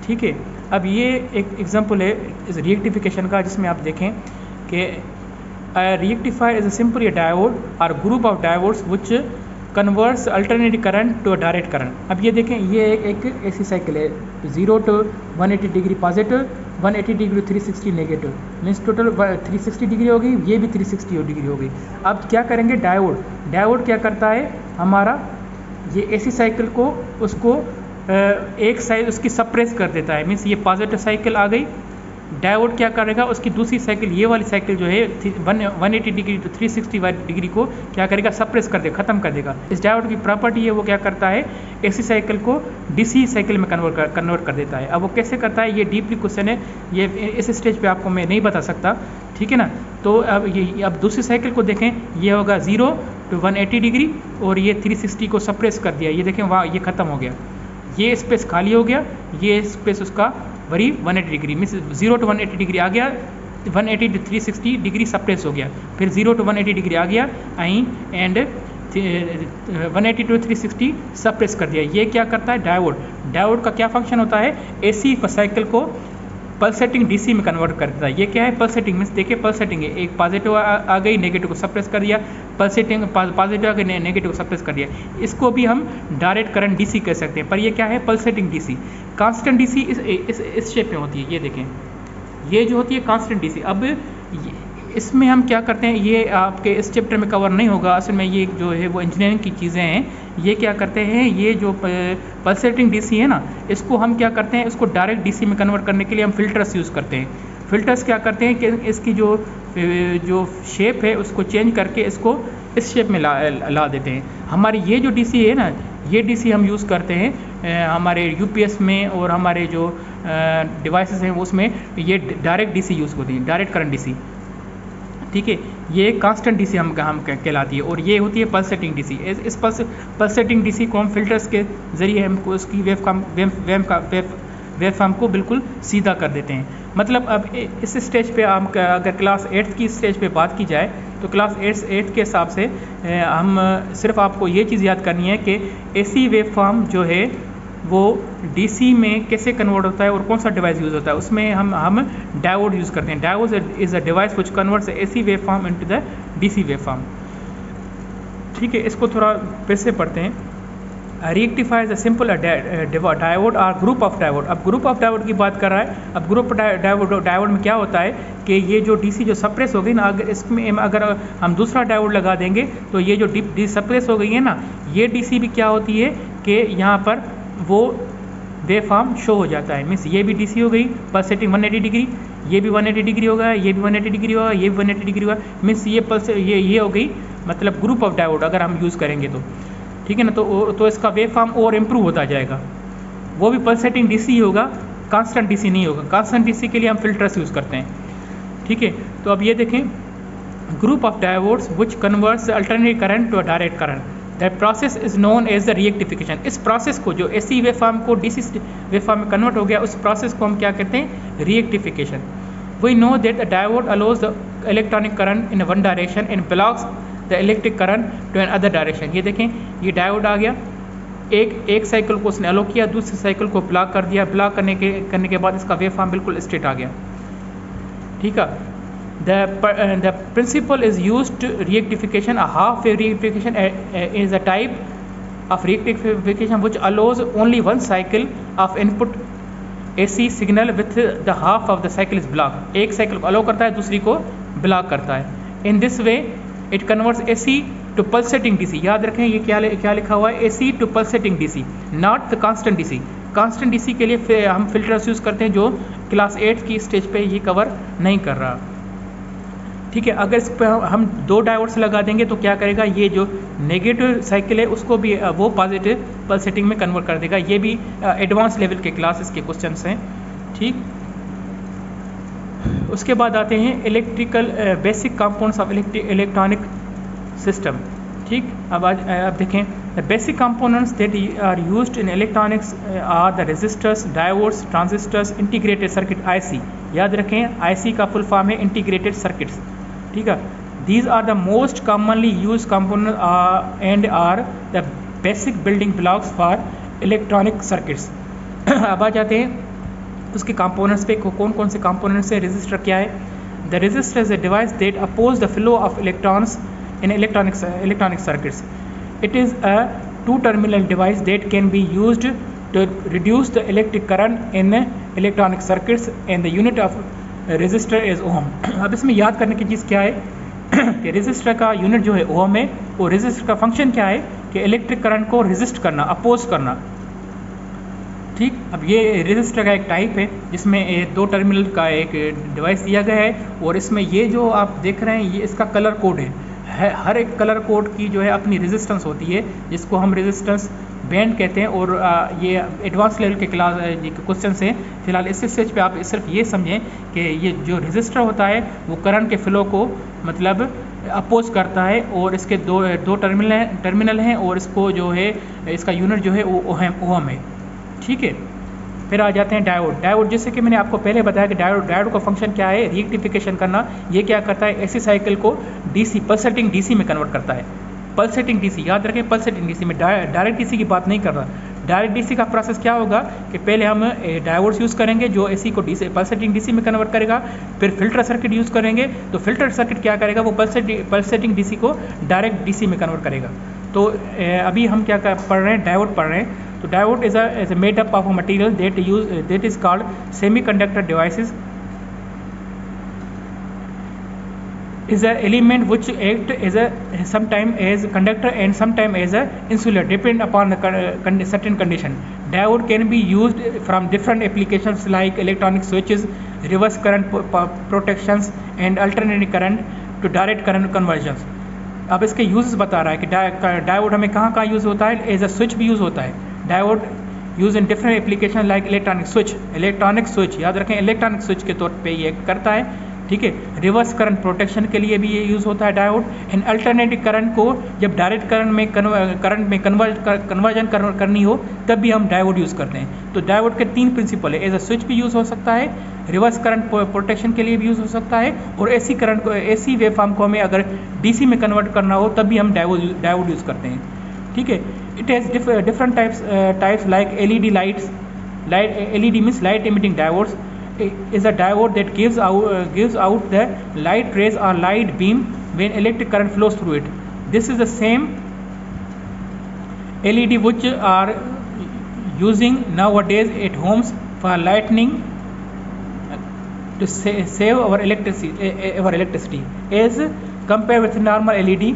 ठीक है। अब ये एक एग्जांपल है इस रिएक्टिफिकेशन का, जिसमें आप देखें कि rectifier is simply a diode और group of diodes which converts alternative current to direct current. अब ये देखें, ये एक AC साइकिल है, 0 to 180 degree positive, 180 degree 360 negative, means total 360 degree हो गई, ये भी 360 डिग्री हो गई। अब क्या करेंगे, डायोड क्या करता है, हमारा ये AC साइकिल को उसको एक साइड उसकी सप्रेस कर देता है, मीन्स ये पॉजिटिव साइकिल आ गई। डायोड क्या करेगा, उसकी दूसरी साइकिल ये वाली साइकिल जो है 180 डिग्री टू 360 डिग्री को क्या करेगा, सप्रेस कर देगा, ख़त्म कर देगा। इस डायोड की प्रॉपर्टी है वो क्या करता है, AC साइकिल को DC साइकिल में कन्वर्ट कर देता है। अब वो कैसे करता है, ये डीपली क्वेश्चन है, ये इस स्टेज पे आपको मैं नहीं बता सकता। ठीक है ना। तो अब दूसरी साइकिल को देखें, ये होगा 0 टू 180 डिग्री और ये 360 को सप्रेस कर दिया, ये देखें वहाँ ये ख़त्म हो गया, ये स्पेस खाली हो गया, ये स्पेस उसका वरी 180 डिग्री, मीन्स 0 टू 180 डिग्री आ गया, 180 टू 360 डिग्री सप्रेस हो गया, फिर 0 टू 180 डिग्री आ गया आई एंड 180 टू 360 सप्रेस कर दिया। ये क्या करता है, डायोड का क्या फंक्शन होता है, AC साइकिल को पल्सेटिंग DC में कन्वर्ट करता है। ये क्या है, पल्सेटिंग मीन्स देखिए पल्सेटिंग है, एक पॉजिटिव आ गई, नेगेटिव को सप्रेस कर दिया, पल्सेटिंग पॉजिटिव आ गई, नेगेटिव को सप्रेस कर दिया। इसको भी हम डायरेक्ट करंट DC कह सकते हैं, पर ये क्या है, पल्सेटिंग DC। कांस्टेंट DC इस शेप में होती है, ये देखें, ये जो होती है कांस्टेंट DC। अब इसमें हम क्या करते हैं, ये आपके इस चैप्टर में कवर नहीं होगा, असल में ये जो है वो इंजीनियरिंग की चीज़ें हैं। ये क्या करते हैं, ये जो पल्सेटिंग DC है ना, इसको हम क्या करते हैं, इसको डायरेक्ट DC में कन्वर्ट करने के लिए हम फिल्टर्स यूज़ करते हैं। फिल्टर्स क्या करते हैं कि इसकी जो शेप है उसको चेंज करके इसको इस शेप में ला देते हैं। हमारी ये जो DC है ना, ये DC हम यूज़ करते हैं हमारे UPS में और हमारे जो डिवाइसेस हैं उसमें ये डायरेक्ट DC यूज़ होती है, डायरेक्ट करंट DC। ठीक है। ये कांस्टेंट DC हम कहलाती है और ये होती है पल्सेटिंग DC। इस पल्सेटिंग DC को हम फिल्टर्स के ज़रिए हमको उसकी वेव फॉर्म को बिल्कुल सीधा कर देते हैं। मतलब अब इस स्टेज पे हम अगर क्लास 8th की स्टेज पे बात की जाए तो क्लास 8 के हिसाब से हम सिर्फ आपको ये चीज़ याद करनी है कि AC वेव फॉर्म जो है वो DC में कैसे कन्वर्ट होता है और कौन सा डिवाइस यूज़ होता है, उसमें हम डायोड यूज़ करते हैं। Diode is a device which converts AC wave form into the DC wave form. ठीक है, इसको थोड़ा फिर से पढ़ते हैं। रेक्टिफाइज अ सिंपल डायोड और ग्रुप ऑफ डायोड। अब ग्रुप ऑफ डायोड की बात कर रहा है। अब ग्रुप डायोड में क्या होता है कि ये जो DC जो सप्रेस हो गई ना, अगर इसमें अगर हम दूसरा डायोड लगा देंगे तो ये जो डी सप्रेस हो गई है ना, ये DC भी क्या होती है कि यहाँ पर वो वेव फॉर्म शो हो जाता है। मीन्स ये भी DC हो गई पल्सेटिंग 180 डिग्री, ये भी 180 डिग्री होगा, ये भी 180 डिग्री होगा, ये भी 180 डिग्री होगा। मीन्स ये पल्स ये हो गई मतलब ग्रुप ऑफ डायोड अगर हम यूज़ करेंगे तो, ठीक है ना। तो इसका वेव फॉर्म और इम्प्रूव होता जाएगा। वो भी पल्सेटिंग DC होगा, कांस्टेंट DC नहीं होगा। कांस्टेंट DC के लिए हम फिल्टर्स यूज़ करते हैं, ठीक है। तो अब ये देखें, group of diodes which converts alternate current to direct current, that process is known as the rectification. इस प्रोसेस को जो AC वेव फॉर्म को DC वेव फॉर्म में कन्वर्ट हो गया, उस प्रोसेस को हम क्या कहते हैं, rectification. We know that the diode allows the electronic current in one direction and blocks the electric current to another direction. ये देखें, ये डायोड आ गया, एक साइकिल को उसने अलो किया, दूसरे साइकिल को ब्लॉक कर दिया। ब्लॉक करने के बाद इसका वेव फॉर्म बिल्कुल स्ट्रेट आ गया, ठीक है। The principle is used rectification. A half wave rectification is a type of rectification which allows only one cycle of input AC signal with the half of the cycle is block. एक cycle को allow करता है, दूसरी को block करता है। In this way it converts AC to pulsating DC। याद रखें ये क्या लिखा हुआ है, AC to pulsating DC, not the constant DC। Constant DC के लिए हम फिल्टर्स यूज़ करते हैं जो क्लास 8 की स्टेज पे ये कवर नहीं कर रहा, ठीक है। अगर इस पर हम 2 डायोड्स लगा देंगे तो क्या करेगा, ये जो नेगेटिव साइकिल है उसको भी वो पॉजिटिव पल्सेटिंग में कन्वर्ट कर देगा। ये भी एडवांस लेवल के क्लासेस के क्वेश्चंस हैं, ठीक। उसके बाद आते हैं electrical basic components of electronic system, ठीक। अब देखें, the basic components that are used in electronics are the resistors, diodes, transistors, integrated circuit IC। याद रखें, IC का फुल फॉर्म है इंटीग्रेटेड सर्किट्स, ठीक है। These are the most commonly use component and are the basic building blocks for electronic circuits. अब आ जाते हैं उसके कंपोनेंट्स पे, कौन कौन से कंपोनेंट्स है। रजिस्टर क्या है, the register is a device that oppose the flow of electrons in electronic circuits. It is a 2 terminal device that can be used to reduce the electric current in electronic circuits and the unit of register is ohm. अब इसमें याद करने की चीज़ क्या है कि register का unit जो है ओम है, और रजिस्टर का फंक्शन क्या है कि इलेक्ट्रिक करंट को रेजिस्ट करना, अपोज करना, ठीक। अब ये रजिस्टर का एक टाइप है जिसमें 2 टर्मिनल का एक डिवाइस दिया गया है, और इसमें ये जो आप देख रहे हैं ये इसका कलर कोड है। हर एक कलर कोड की जो है अपनी रेजिस्टेंस होती है, जिसको हम रेजिस्टेंस बैंड कहते हैं। और ये एडवांस लेवल के क्लास क्वेश्चन हैं। फिलहाल इस स्टेज पे आप सिर्फ ये समझें कि ये जो रेजिस्टर होता है वो करंट के फ्लो को मतलब अपोज करता है, और इसके दो टर्मिनल हैं, और इसको जो है इसका यूनिट जो है वो ओहम है, ठीक है। फिर आ जाते हैं डायोड। जैसे कि मैंने आपको पहले बताया कि डायोड का फंक्शन क्या है, रिएक्टिफिकेशन करना। ये क्या करता है, ऐसी साइकिल को DC पल्सेटिंग DC में कन्वर्ट करता है। पल्सेटिंग DC, याद रखें, पल्सेटिंग DC में, डायरेक्ट DC की बात नहीं कर रहा। डायरेक्ट DC का प्रोसेस क्या होगा कि पहले हम डायोड्स यूज़ करेंगे जो AC को पल्सेटिंग DC में कन्वर्ट करेगा। फिर फिल्टर सर्किट यूज़ करेंगे, तो फिल्टर सर्किट क्या करेगा, वो पल्सेटिंग DC को डायरेक्ट DC में कन्वर्ट करेगा। तो अभी हम क्या पढ़ रहे हैं, डायोड पढ़ रहे हैं। तो diode is a made up of a material that is called semiconductor devices, is a element which act as a sometime as conductor and sometime as a insulator depend upon the certain condition. Diode can be used from different applications like electronic switches, reverse current protections and alternating current to direct current conversions. अब इसके use बता रहा है कि diode हमें कहाँ use होता है, एज अ स्विच भी यूज़ होता है। Diode use in different application like electronic switch. याद रखें, इलेक्ट्रॉनिक स्विच के तौर पे ये करता है ठीक है। रिवर्स करंट प्रोटेक्शन के लिए भी ये यूज़ होता है डायोड। एंड अल्टरनेटिव करंट को जब डायरेक्ट करंट में कन्वर्जन करनी हो तब भी हम डायोड यूज़ करते हैं। तो डायोड के 3 प्रिंसिपल है, एज अ स्विच भी यूज़ हो सकता है, रिवर्स करंट प्रोटेक्शन के लिए भी यूज़ हो सकता है, और एसी करंट को, एसी वेव फॉर्म को हमें अगर डीसी में कन्वर्ट करना हो तब भी हम डायोड यूज़ करते हैं, ठीक है। It has different types like LED lights. LED means light emitting diodes is a diode that gives out the light rays or light beam when electric current flows through it. This is the same LED which are using nowadays at homes for lighting to save our electricity as compared with normal LED.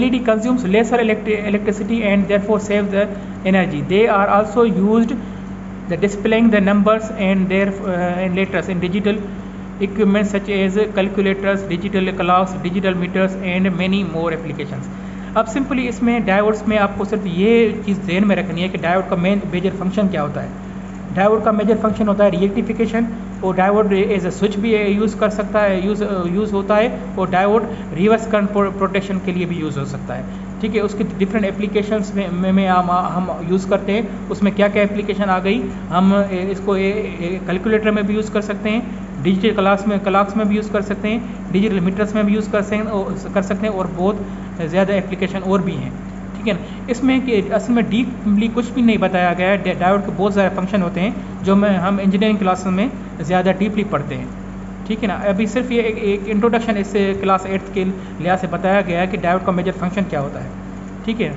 LED consumes lesser electricity and therefore saves the energy. They are also used the displaying the numbers and their and letters in digital equipment such as calculators, digital clocks, digital meters and many more applications. अब simply इसमें diodes में आपको सिर्फ ये चीज़ ध्यान में रखनी है कि डायोड का मेजर फंक्शन क्या होता है। डायोड का मेजर फंक्शन होता है रिएक्टिफिकेशन, और डायोड एज अ स्विच भी यूज़ कर सकता है, यूज़ होता है, और डायोड रिवर्स करंट प्रोटेक्शन के लिए भी यूज़ हो सकता है, ठीक है। उसके डिफरेंट एप्लीकेशंस में हम यूज़ करते हैं। उसमें क्या क्या एप्लीकेशन आ गई, हम इसको कैलकुलेटर में भी यूज़ कर सकते हैं, डिजिटल क्लॉक्स में भी यूज़ कर सकते हैं, डिजिटल मीटर्स में भी यूज़ कर सकते हैं, और बहुत ज़्यादा एप्लीकेशन और भी हैं, ठीक है ना। इसमें कि असल में डीपली कुछ भी नहीं बताया गया है। डायोड के बहुत सारे फंक्शन होते हैं जो हम इंजीनियरिंग क्लास में ज़्यादा डीपली पढ़ते हैं, ठीक है ना। अभी सिर्फ ये एक इंट्रोडक्शन इस क्लास 8 के लिहाज से बताया गया है कि डायोड का मेजर फंक्शन क्या होता है, ठीक है।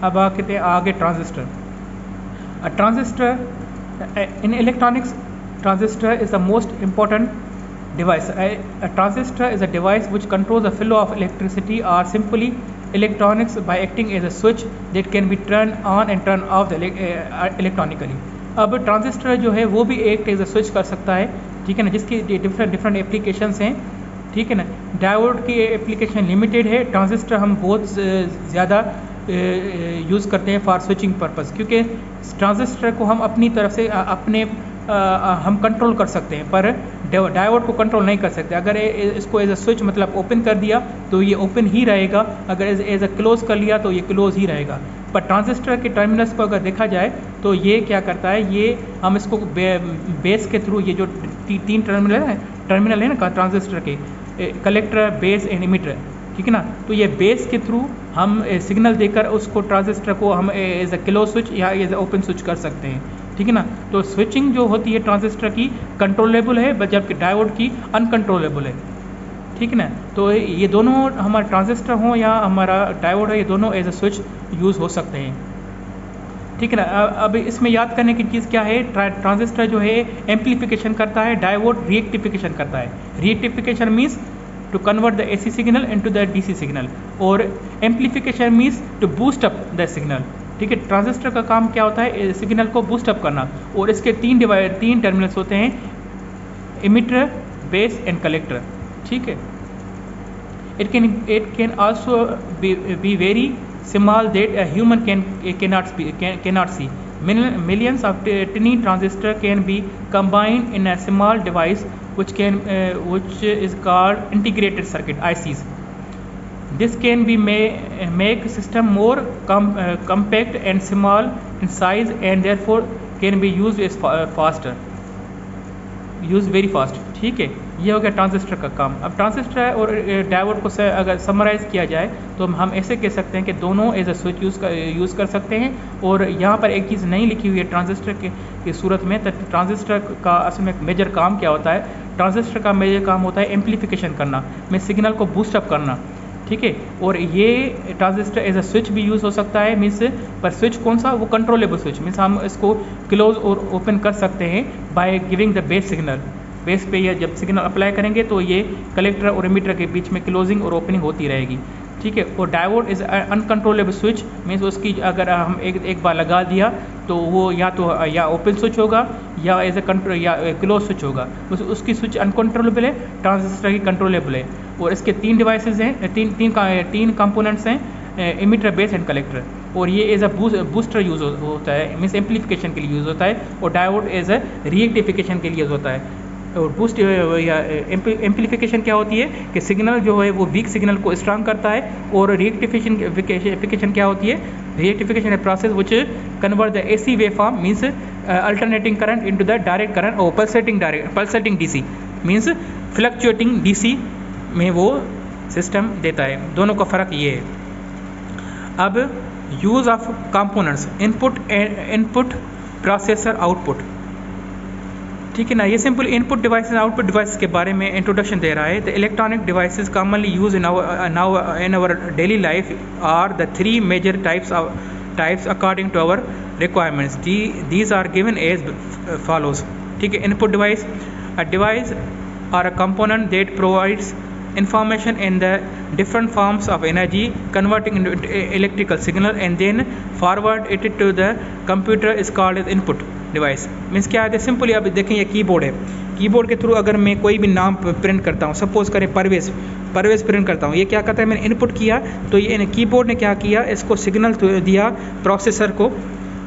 अब आगे transistor. Transistor in electronics, transistor is the most important device. A transistor is a device which controls the flow of electricity or simply electronics by acting as a switch that can be turned on and turned off electronically. अब transistor जो है वो भी एक as a switch कर सकता है, ठीक है ना, जिसकी डिफरेंट एप्लीकेशंस हैं, ठीक है ना। डायोड की एप्लीकेशन लिमिटेड है, ट्रांजिस्टर हम बहुत ज़्यादा यूज़ करते हैं फॉर स्विचिंग पर्पस, क्योंकि ट्रांजिस्टर को हम अपनी तरफ से हम कंट्रोल कर सकते हैं, पर डायोड को कंट्रोल नहीं कर सकते। अगर इसको एज अ स्विच मतलब ओपन कर दिया तो ये ओपन ही रहेगा, अगर एज अ क्लोज कर लिया तो ये क्लोज ही रहेगा। पर ट्रांजिस्टर के टर्मिनल्स पर अगर देखा जाए तो ये क्या करता है, ये हम इसको बेस के थ्रू, ये जो 3 टर्मिनल है ना ट्रांजिस्टर के, कलेक्टर, बेस एंड इमिटर, ठीक है ना, तो ये बेस के थ्रू हम सिग्नल देकर उसको ट्रांजिस्टर को हम एज अ क्लोज स्विच या एज अ ओपन स्विच कर सकते हैं, ठीक है ना। तो स्विचिंग जो होती है ट्रांजिस्टर की कंट्रोलेबल है, जबकि डायोड की अनकंट्रोलेबल है, ठीक है ना। तो ये दोनों हमारा ट्रांजिस्टर हो या हमारा डायोड है, ये दोनों एज अ स्विच यूज़ हो सकते हैं, ठीक है ना। अब इसमें याद करने की चीज़ क्या है, ट्रांजिस्टर जो है एम्प्लीफिकेशन करता है, डायोड रिएक्टिफिकेशन करता है। Rectification means to convert the AC signal into the DC signal, और amplification means to boost up the signal, ठीक है। ट्रांजिस्टर का काम क्या होता है, सिग्नल को बूस्ट अप करना, और इसके 3 टर्मिनल्स होते हैं, इमिटर, बेस एंड कलेक्टर, ठीक है। It can also be very small that a human cannot see. Millions of tiny transistors can be combined in a small device which is called integrated circuit (ICs). This can be make system more compact and small in size and therefore can be used as very fast, ठीक है। ये हो गया transistor का काम। अब transistor और diode को अगर समराइज़ किया जाए तो हम ऐसे कह सकते हैं कि दोनों एज अ स्विच यूज़ कर सकते हैं। और यहाँ पर एक चीज़ नहीं लिखी हुई है ट्रांजिस्टर की सूरत में, तो ट्रांजिस्टर का असल में मेजर काम क्या होता है। ट्रांजिस्टर का मेजर काम होता है एम्प्लीफिकेशन करना, में सिग्नल को बूस्ट अप करना, ठीक है। और ये ट्रांजिस्टर एज अ स्विच भी यूज़ हो सकता है, मीन्स पर स्विच कौन सा, वो कंट्रोलेबल स्विच, मीन्स हम इसको क्लोज और ओपन कर सकते हैं by giving the base signal. Base पे ये जब सिग्नल अप्लाई करेंगे तो ये कलेक्टर और इमिटर के बीच में क्लोजिंग और ओपनिंग होती रहेगी, ठीक है। और diode is uncontrollable switch, means उसकी अगर हम एक बार लगा दिया तो वो या ओपन स्विच होगा या एज अ या क्लोज स्विच होगा, उसकी स्विच अनकंट्रोलेबल है, ट्रांजिस्टर की कंट्रोलेबल है। और इसके 3 डिवाइसेस हैं, तीन कंपोनेंट्स हैं, इमिटर, बेस एंड कलेक्टर। और ये एज अ बूस्टर यूज़ होता है, मीन्स एम्प्लीफिकेशन के लिए यूज़ होता है, और डायोड एज अ रिएक्टिफिकेशन के लिए यूज़ होता है, और बूस्ट या एम्पलीफिकेशन क्या होती है कि सिग्नल जो है वो वीक सिग्नल को स्ट्रांग करता है, और रिएक्टिफिकेशन क्या होती है, रिएक्टिफिकेशन है process which convert the AC wave form means alternating current into the direct current और pulsating DC means fluctuating DC में वो सिस्टम देता है। दोनों का फ़र्क ये है। अब use of components, input processor output, ठीक है ना। ये simple input devices output device के बारे में इंट्रोडक्शन दे रहा है। The electronic devices commonly use in our daily life are the 3 major types according to our requirements. These are given as follows, ठीक है। इनपुट डिवाइस, अ डिवाइस और a component that provides information in the different forms of energy converting into electrical signal and then forward it to the computer is called as input device। Means क्या है, simply अब देखें ये keyboard है, keyboard के through अगर मैं कोई भी नाम प्रिंट करता हूँ, सपोज करें परवेज प्रिंट करता हूँ, ये क्या करता है, मैंने इनपुट किया तो ये कीबोर्ड ने क्या किया, इसको सिग्नल दिया प्रोसेसर को,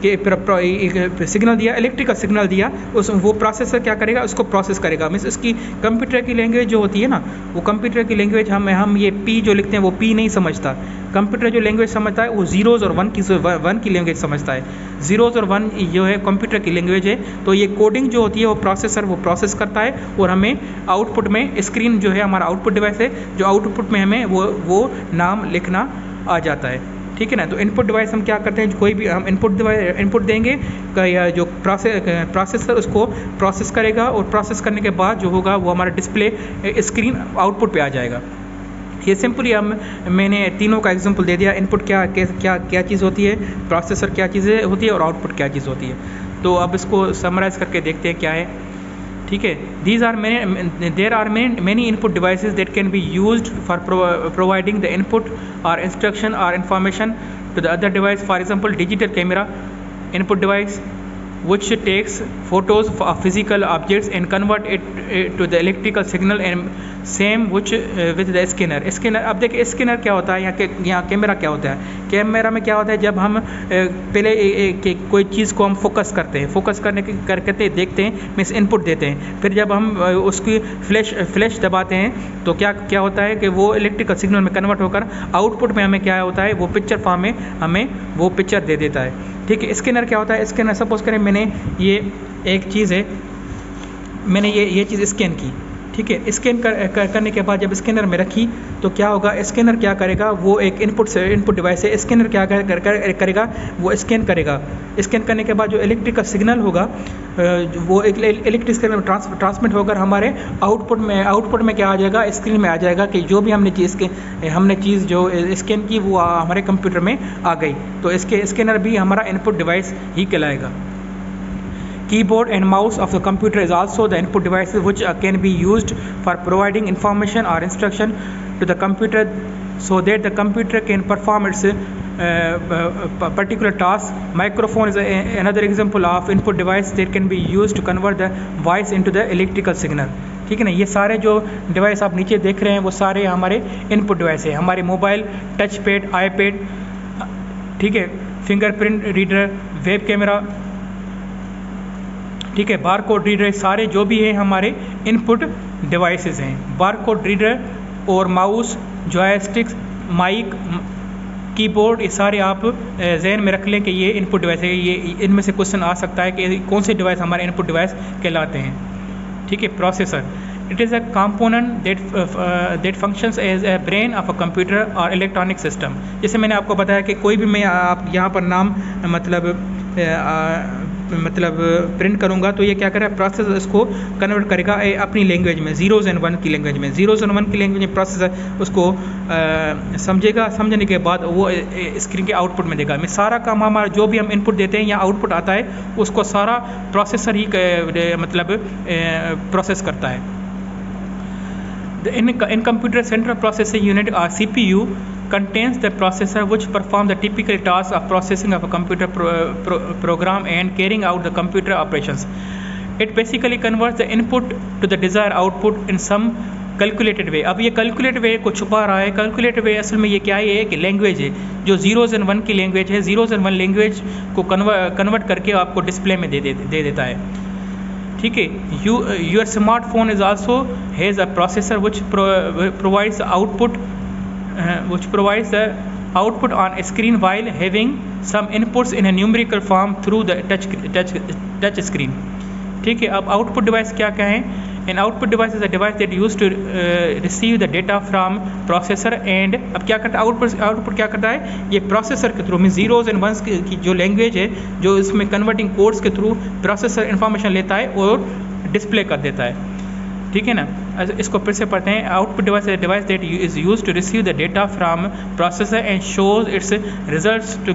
कि सिग्नल दिया, इलेक्ट्रिकल सिग्नल दिया, उस वो प्रोसेसर क्या करेगा, उसको प्रोसेस करेगा। मीन्स इसकी कंप्यूटर की लैंग्वेज जो होती है ना, वो कंप्यूटर की लैंग्वेज हम ये P जो लिखते हैं वो P नहीं समझता। कंप्यूटर जो लैंग्वेज समझता है वो ज़ीरोज़ और वन की लैंग्वेज समझता है। ज़ीरोज़ और वन जो है कंप्यूटर की लैंग्वेज है। तो ये कोडिंग जो होती है वो प्रोसेसर वो प्रोसेस करता है, और हमें आउटपुट में स्क्रीन जो है हमारा आउटपुट डिवाइस है, जो आउटपुट में हमें वो नाम लिखना आ जाता है, ठीक है ना। तो इनपुट डिवाइस हम क्या करते हैं, कोई भी हम इनपुट देंगे या जो प्रोसेसर उसको प्रोसेस करेगा, और प्रोसेस करने के बाद जो होगा वो हमारा डिस्प्ले स्क्रीन आउटपुट पे आ जाएगा। ये सिंपली मैंने तीनों का एग्जांपल दे दिया। इनपुट क्या चीज़ होती है, प्रोसेसर क्या चीज़ें होती है, और आउटपुट क्या चीज़ होती है। तो अब इसको समराइज़ करके देखते हैं क्या है, ठीक है। There are many input devices that can be used for providing the input or instruction or information to the other device. For example, digital camera input device which takes photos of physical objects and convert it to the electrical signal, and same which with the scanner। अब देखिए scanner क्या होता है, यहाँ camera क्या होता है। Camera में क्या होता है, जब हम पहले कोई चीज़ को हम फोकस करते हैं, फोकस करने के करते देखते हैं, मीन्स इनपुट देते हैं, फिर जब हम उसकी फ्लैश दबाते हैं तो क्या होता है कि वो इलेक्ट्रिकल सिग्नल में कन्वर्ट होकर आउटपुट में हमें क्या होता है, वो पिक्चर फॉर्म में हमें वो पिक्चर दे देता है, ठीक है। स्कैनर क्या होता है, स्कैनर सपोज करें मैंने ये एक चीज़ है, मैंने ये चीज़ स्कैन की, ठीक है। स्कैन करने के बाद जब स्कैनर में रखी तो क्या होगा, स्कैनर क्या करेगा, वो एक इनपुट डिवाइस है। स्कैनर क्या करेगा, वो स्कैन करेगा। स्कैन करने के बाद जो इलेक्ट्रिकल सिग्नल होगा वो एक इलेक्ट्रिक सिग्नल ट्रांसमिट होकर हमारे आउटपुट में क्या आ जाएगा, स्क्रीन में आ जाएगा कि जो भी हमने चीज़ जो स्कैन की वो हमारे कंप्यूटर में आ गई। तो इसके स्कैनर भी हमारा इनपुट डिवाइस ही कहलाएगा। Keyboard and mouse of the computer is also the input devices which can be used for providing information or instruction to the computer so that the computer can perform its particular task. Microphone is another example of input device that can be used to convert the voice into the electrical signal, ठीक है ना। ये सारे जो device आप नीचे देख रहे हैं वो सारे हमारे इनपुट डिवाइस है। हमारे मोबाइल, टच पैड, आईपैड, ठीक है, फिंगरप्रिंट रीडर, वेब कैमरा, ठीक है, बारकोड रीडर, सारे जो भी हैं हमारे इनपुट डिवाइसेस हैं। बारकोड रीडर और माउस, जॉयस्टिक्स, माइक, कीबोर्ड, ये सारे आप जहन में रख लें कि ये इनपुट डिवाइस है। ये इनमें से क्वेश्चन आ सकता है कि कौन से डिवाइस हमारे इनपुट डिवाइस कहलाते हैं, ठीक है। Processor, it is a component that functions as a brain of a computer और इलेक्ट्रॉनिक सिस्टम। जैसे मैंने आपको बताया कि कोई भी मैं आप यहाँ पर नाम मतलब प्रिंट करूँगा तो ये क्या करेगा, प्रोसेसर इसको कन्वर्ट करेगा अपनी लैंग्वेज में, ज़ीरोज़ एंड वन की लैंग्वेज में। ज़ीरोज़ एंड वन की लैंग्वेज में प्रोसेसर उसको समझेगा, समझने के बाद वो स्क्रीन के आउटपुट में देगा। मैं सारा काम हमारा जो भी हम इनपुट देते हैं या आउटपुट आता है उसको सारा प्रोसेसर ही मतलब प्रोसेस करता है। In computer central processing unit or CPU contains the processor which perform the typical task of processing of a computer program and carrying out the computer operations. It basically converts the input to the desired output in some calculated way. अब ये calculated way को छुपा रहा है। Calculated way असल में ये क्या है कि लैंग्वेज है, जो ज़ीरोज़ एंड वन की लैंग्वेज है। ज़ीरोज़ एंड वन लैंग्वेज को कन्वर्ट करके आपको डिस्प्ले में दे देता है। ठीक है। Your smartphone is also has a processor which provides the output on screen while having some inputs in a numerical form through the touch screen। ठीक है। अब आउटपुट डिवाइस क्या क्या है? An output device is a device that use to receive the data from processor and अब क्या करता है आउटपुट क्या करता है? ये प्रोसेसर के through mean zeros and ones की जो लैंग्वेज है जो इसमें कन्वर्टिंग कोड्स के थ्रू प्रोसेसर इंफॉर्मेशन लेता है और डिस्प्ले कर देता है। ठीक है ना। इसको फिर से पढ़ते हैं। Output device is device that is use to receive the data from processor and shows its results to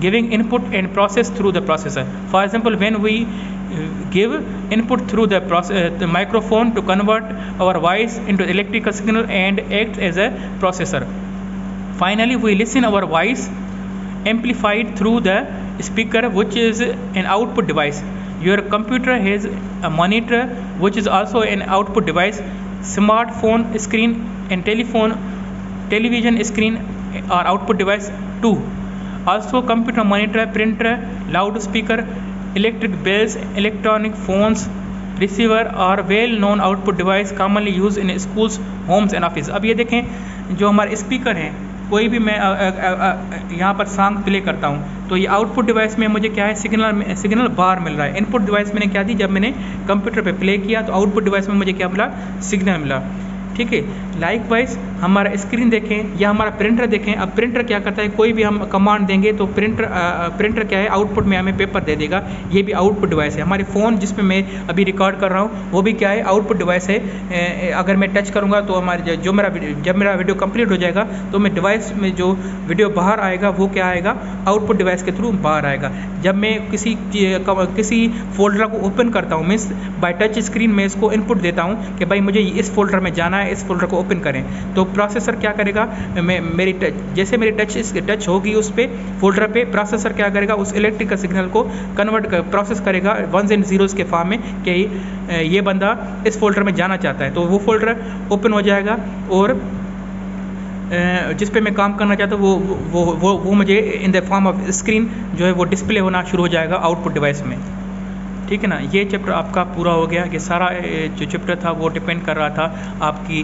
giving input and process through the processor. For example, when we give input through the microphone to convert our voice into electrical signal and act as a processor. Finally, we listen our voice amplified through the speaker, which is an output device. Your computer has a monitor, which is also an output device. Smartphone screen and television screen are output device too. Also, computer monitor, printer, loudspeaker, electric bells, electronic phones, receiver are well-known output device commonly used in schools, homes and office। अब ये देखें जो हमारे speaker हैं, कोई भी मैं यहाँ पर सॉन्ग प्ले करता हूँ तो ये आउटपुट डिवाइस में मुझे क्या है? सिग्नल बार मिल रहा है। इनपुट डिवाइस मैंने क्या दी? जब मैंने कंप्यूटर पे प्ले किया तो आउटपुट डिवाइस में मुझे क्या मिला? सिग्नल मिला। ठीक है। लाइकवाइज हमारा स्क्रीन देखें या हमारा प्रिंटर देखें। अब प्रिंटर क्या करता है? कोई भी हम कमांड देंगे तो प्रिंटर क्या है? आउटपुट में हमें पेपर दे देगा। ये भी आउटपुट डिवाइस है। हमारे फ़ोन जिसमें मैं अभी रिकॉर्ड कर रहा हूँ वो भी क्या है? आउटपुट डिवाइस है। अगर मैं टच करूँगा तो हमारे जब मेरा वीडियो कंप्लीट हो जाएगा तो मैं डिवाइस में जो वीडियो बाहर आएगा वो क्या आएगा? आउटपुट डिवाइस के थ्रू बाहर आएगा। जब मैं किसी फोल्डर को ओपन करता हूँ मीन्स बाय टच स्क्रीन में इसको इनपुट देता हूँ कि भाई मुझे इस फोल्डर में जाना है, इस फोल्डर को ओपन करें, तो प्रोसेसर क्या करेगा? जैसे मेरी टच होगी उस पे फोल्डर पे, प्रोसेसर क्या करेगा? उस इलेक्ट्रिकल सिग्नल को प्रोसेस करेगा 1s and 0s के फॉर्म में कि ये बंदा इस फोल्डर में जाना चाहता है, तो वो फोल्डर ओपन हो जाएगा और जिस पे मैं काम करना चाहता हूँ वो मुझे in the form of screen जो है वो डिस्प्ले होना शुरू हो जाएगा आउटपुट डिवाइस में। ठीक है ना। ये चैप्टर आपका पूरा हो गया। ये सारा जो चैप्टर था वो डिपेंड कर रहा था आपकी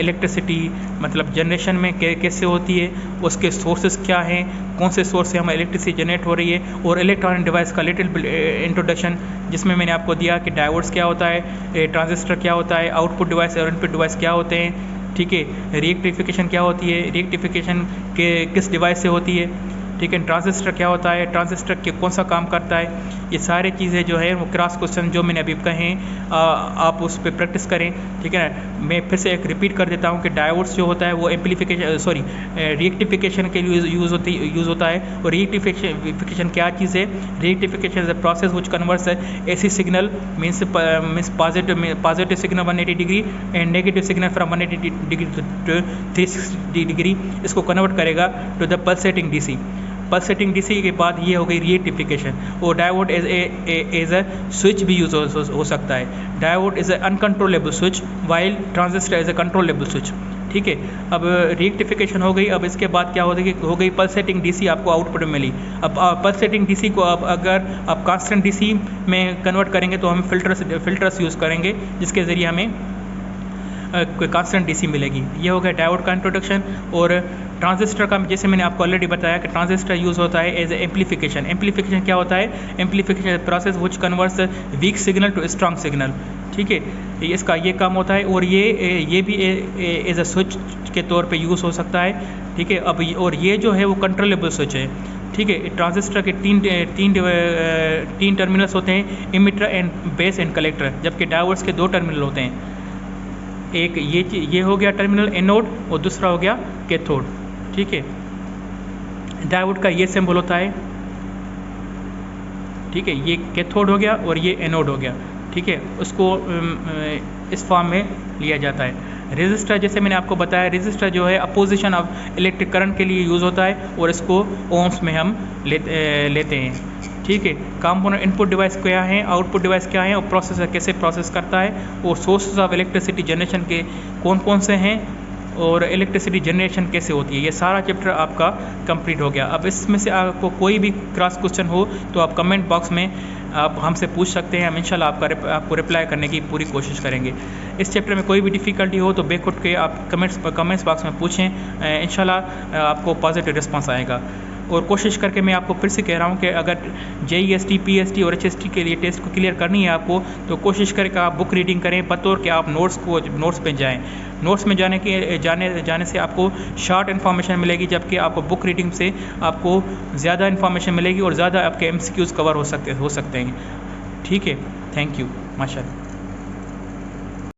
इलेक्ट्रिसिटी मतलब जनरेशन में कैसे होती है, उसके सोर्सेज क्या हैं, कौन से सोर्स से हमें इलेक्ट्रिसिटी जनरेट हो रही है, और इलेक्ट्रॉनिक डिवाइस का लिटिल इंट्रोडक्शन जिसमें मैंने आपको दिया कि डायोड्स क्या होता है, ट्रांजिस्टर क्या होता है, आउटपुट डिवाइस और इनपुट डिवाइस क्या होते हैं। ठीक है। रिएक्टिफिकेशन क्या होती है, रिएक्टिफिकेशन किस डिवाइस से होती है। ठीक है। ट्रांजिस्टर क्या होता है, ट्रांजिस्टर के कौन सा काम करता है, ये सारी चीज़ें जो है वो क्रॉस क्वेश्चन जो मैंने अभी कहे आप उस पर प्रैक्टिस करें। ठीक है ना। मैं फिर से एक रिपीट कर देता हूँ कि डायोड्स जो होता है वो रिएक्टिफिकेशन के लिए यूज़ होता है। और रिएक्टिफिकेशन क्या चीज़ है? Rectification is a process which converts AC signal means positive signal 180 degree and negative signal from 180 degree to 360 degree, इसको कन्वर्ट करेगा to the pulsating DC. Pulsating DC के बाद ये हो गई रिएक्टिफिकेशन। और डायोड एज अ स्विच भी use हो सकता है। Diode is a uncontrollable switch while transistor is a controllable switch. ठीक है। अब रिएक्टिफिकेशन हो गई। अब इसके बाद क्या हो गई? पल्सेटिंग डीसी आपको आउटपुट में मिली। अब पल्सेटिंग डीसी को अब अगर आप कांस्टेंट डीसी में कन्वर्ट करेंगे तो हम फिल्टर्स यूज़ करेंगे जिसके ज़रिए हमें कोई कांस्टेंट डीसी मिलेगी। ये हो गया डायोड का इंट्रोडक्शन। और ट्रांजिस्टर का जैसे मैंने आपको ऑलरेडी बताया कि ट्रांजिस्टर यूज़ होता है एज एम्पलीफिकेशन। एम्पलीफिकेशन क्या होता है? Amplification process which converts weak signal to strong signal. ठीक है। इसका ये काम होता है और ये भी एज अ स्विच के तौर पे यूज़ हो सकता है। ठीक है। अब और ये जो है वो कंट्रोलेबल स्विच है। ठीक है। ट्रांजिस्टर के तीन टर्मिनल्स होते हैं, emitter and base and collector, जबकि डायोड्स के 2 टर्मिनल होते हैं। एक ये हो गया टर्मिनल एनोड और दूसरा हो गया कैथोड। ठीक है। डायोड का ये सिंबल होता है। ठीक है। ये कैथोड हो गया और ये एनोड हो गया। ठीक है। उसको इस फॉर्म में लिया जाता है। रेजिस्टर जैसे मैंने आपको बताया, रेजिस्टर जो है अपोजिशन ऑफ इलेक्ट्रिक करंट के लिए यूज़ होता है और इसको ओम्स में हम लेते हैं। ठीक है। कंपोनेंट इनपुट डिवाइस क्या है, आउटपुट डिवाइस क्या है, और प्रोसेसर कैसे प्रोसेस करता है, और सोर्सेज ऑफ इलेक्ट्रिसिटी जनरेशन के कौन कौन से हैं, और इलेक्ट्रिसिटी जनरेशन कैसे होती है। ये सारा चैप्टर आपका कंप्लीट हो गया। अब इसमें से आपको कोई भी क्रॉस क्वेश्चन हो तो आप कमेंट बॉक्स में आप हमसे पूछ सकते हैं, हम इंशाल्लाह आपको रिप्लाई करने की पूरी कोशिश करेंगे। इस चैप्टर में कोई भी डिफ़िकल्टी हो तो बेखुद के आप कमेंट्स बॉक्स में पूछें, इंशाल्लाह आपको पॉजिटिव रिस्पांस आएगा। और कोशिश करके मैं आपको फिर से कह रहा हूँ कि अगर JEST, PST और HST के लिए टेस्ट को क्लियर करनी है आपको, तो कोशिश करके आप बुक रीडिंग करें, बतौर कि आप नोट्स पे जाएं। नोट्स में जाने से आपको शॉर्ट इन्फॉर्मेशन मिलेगी, जबकि आपको बुक रीडिंग से आपको ज़्यादा इन्फॉर्मेशन मिलेगी और ज़्यादा आपके MCQs कवर हो सकते हैं। ठीक है, थैंक यू, माशाअल्लाह।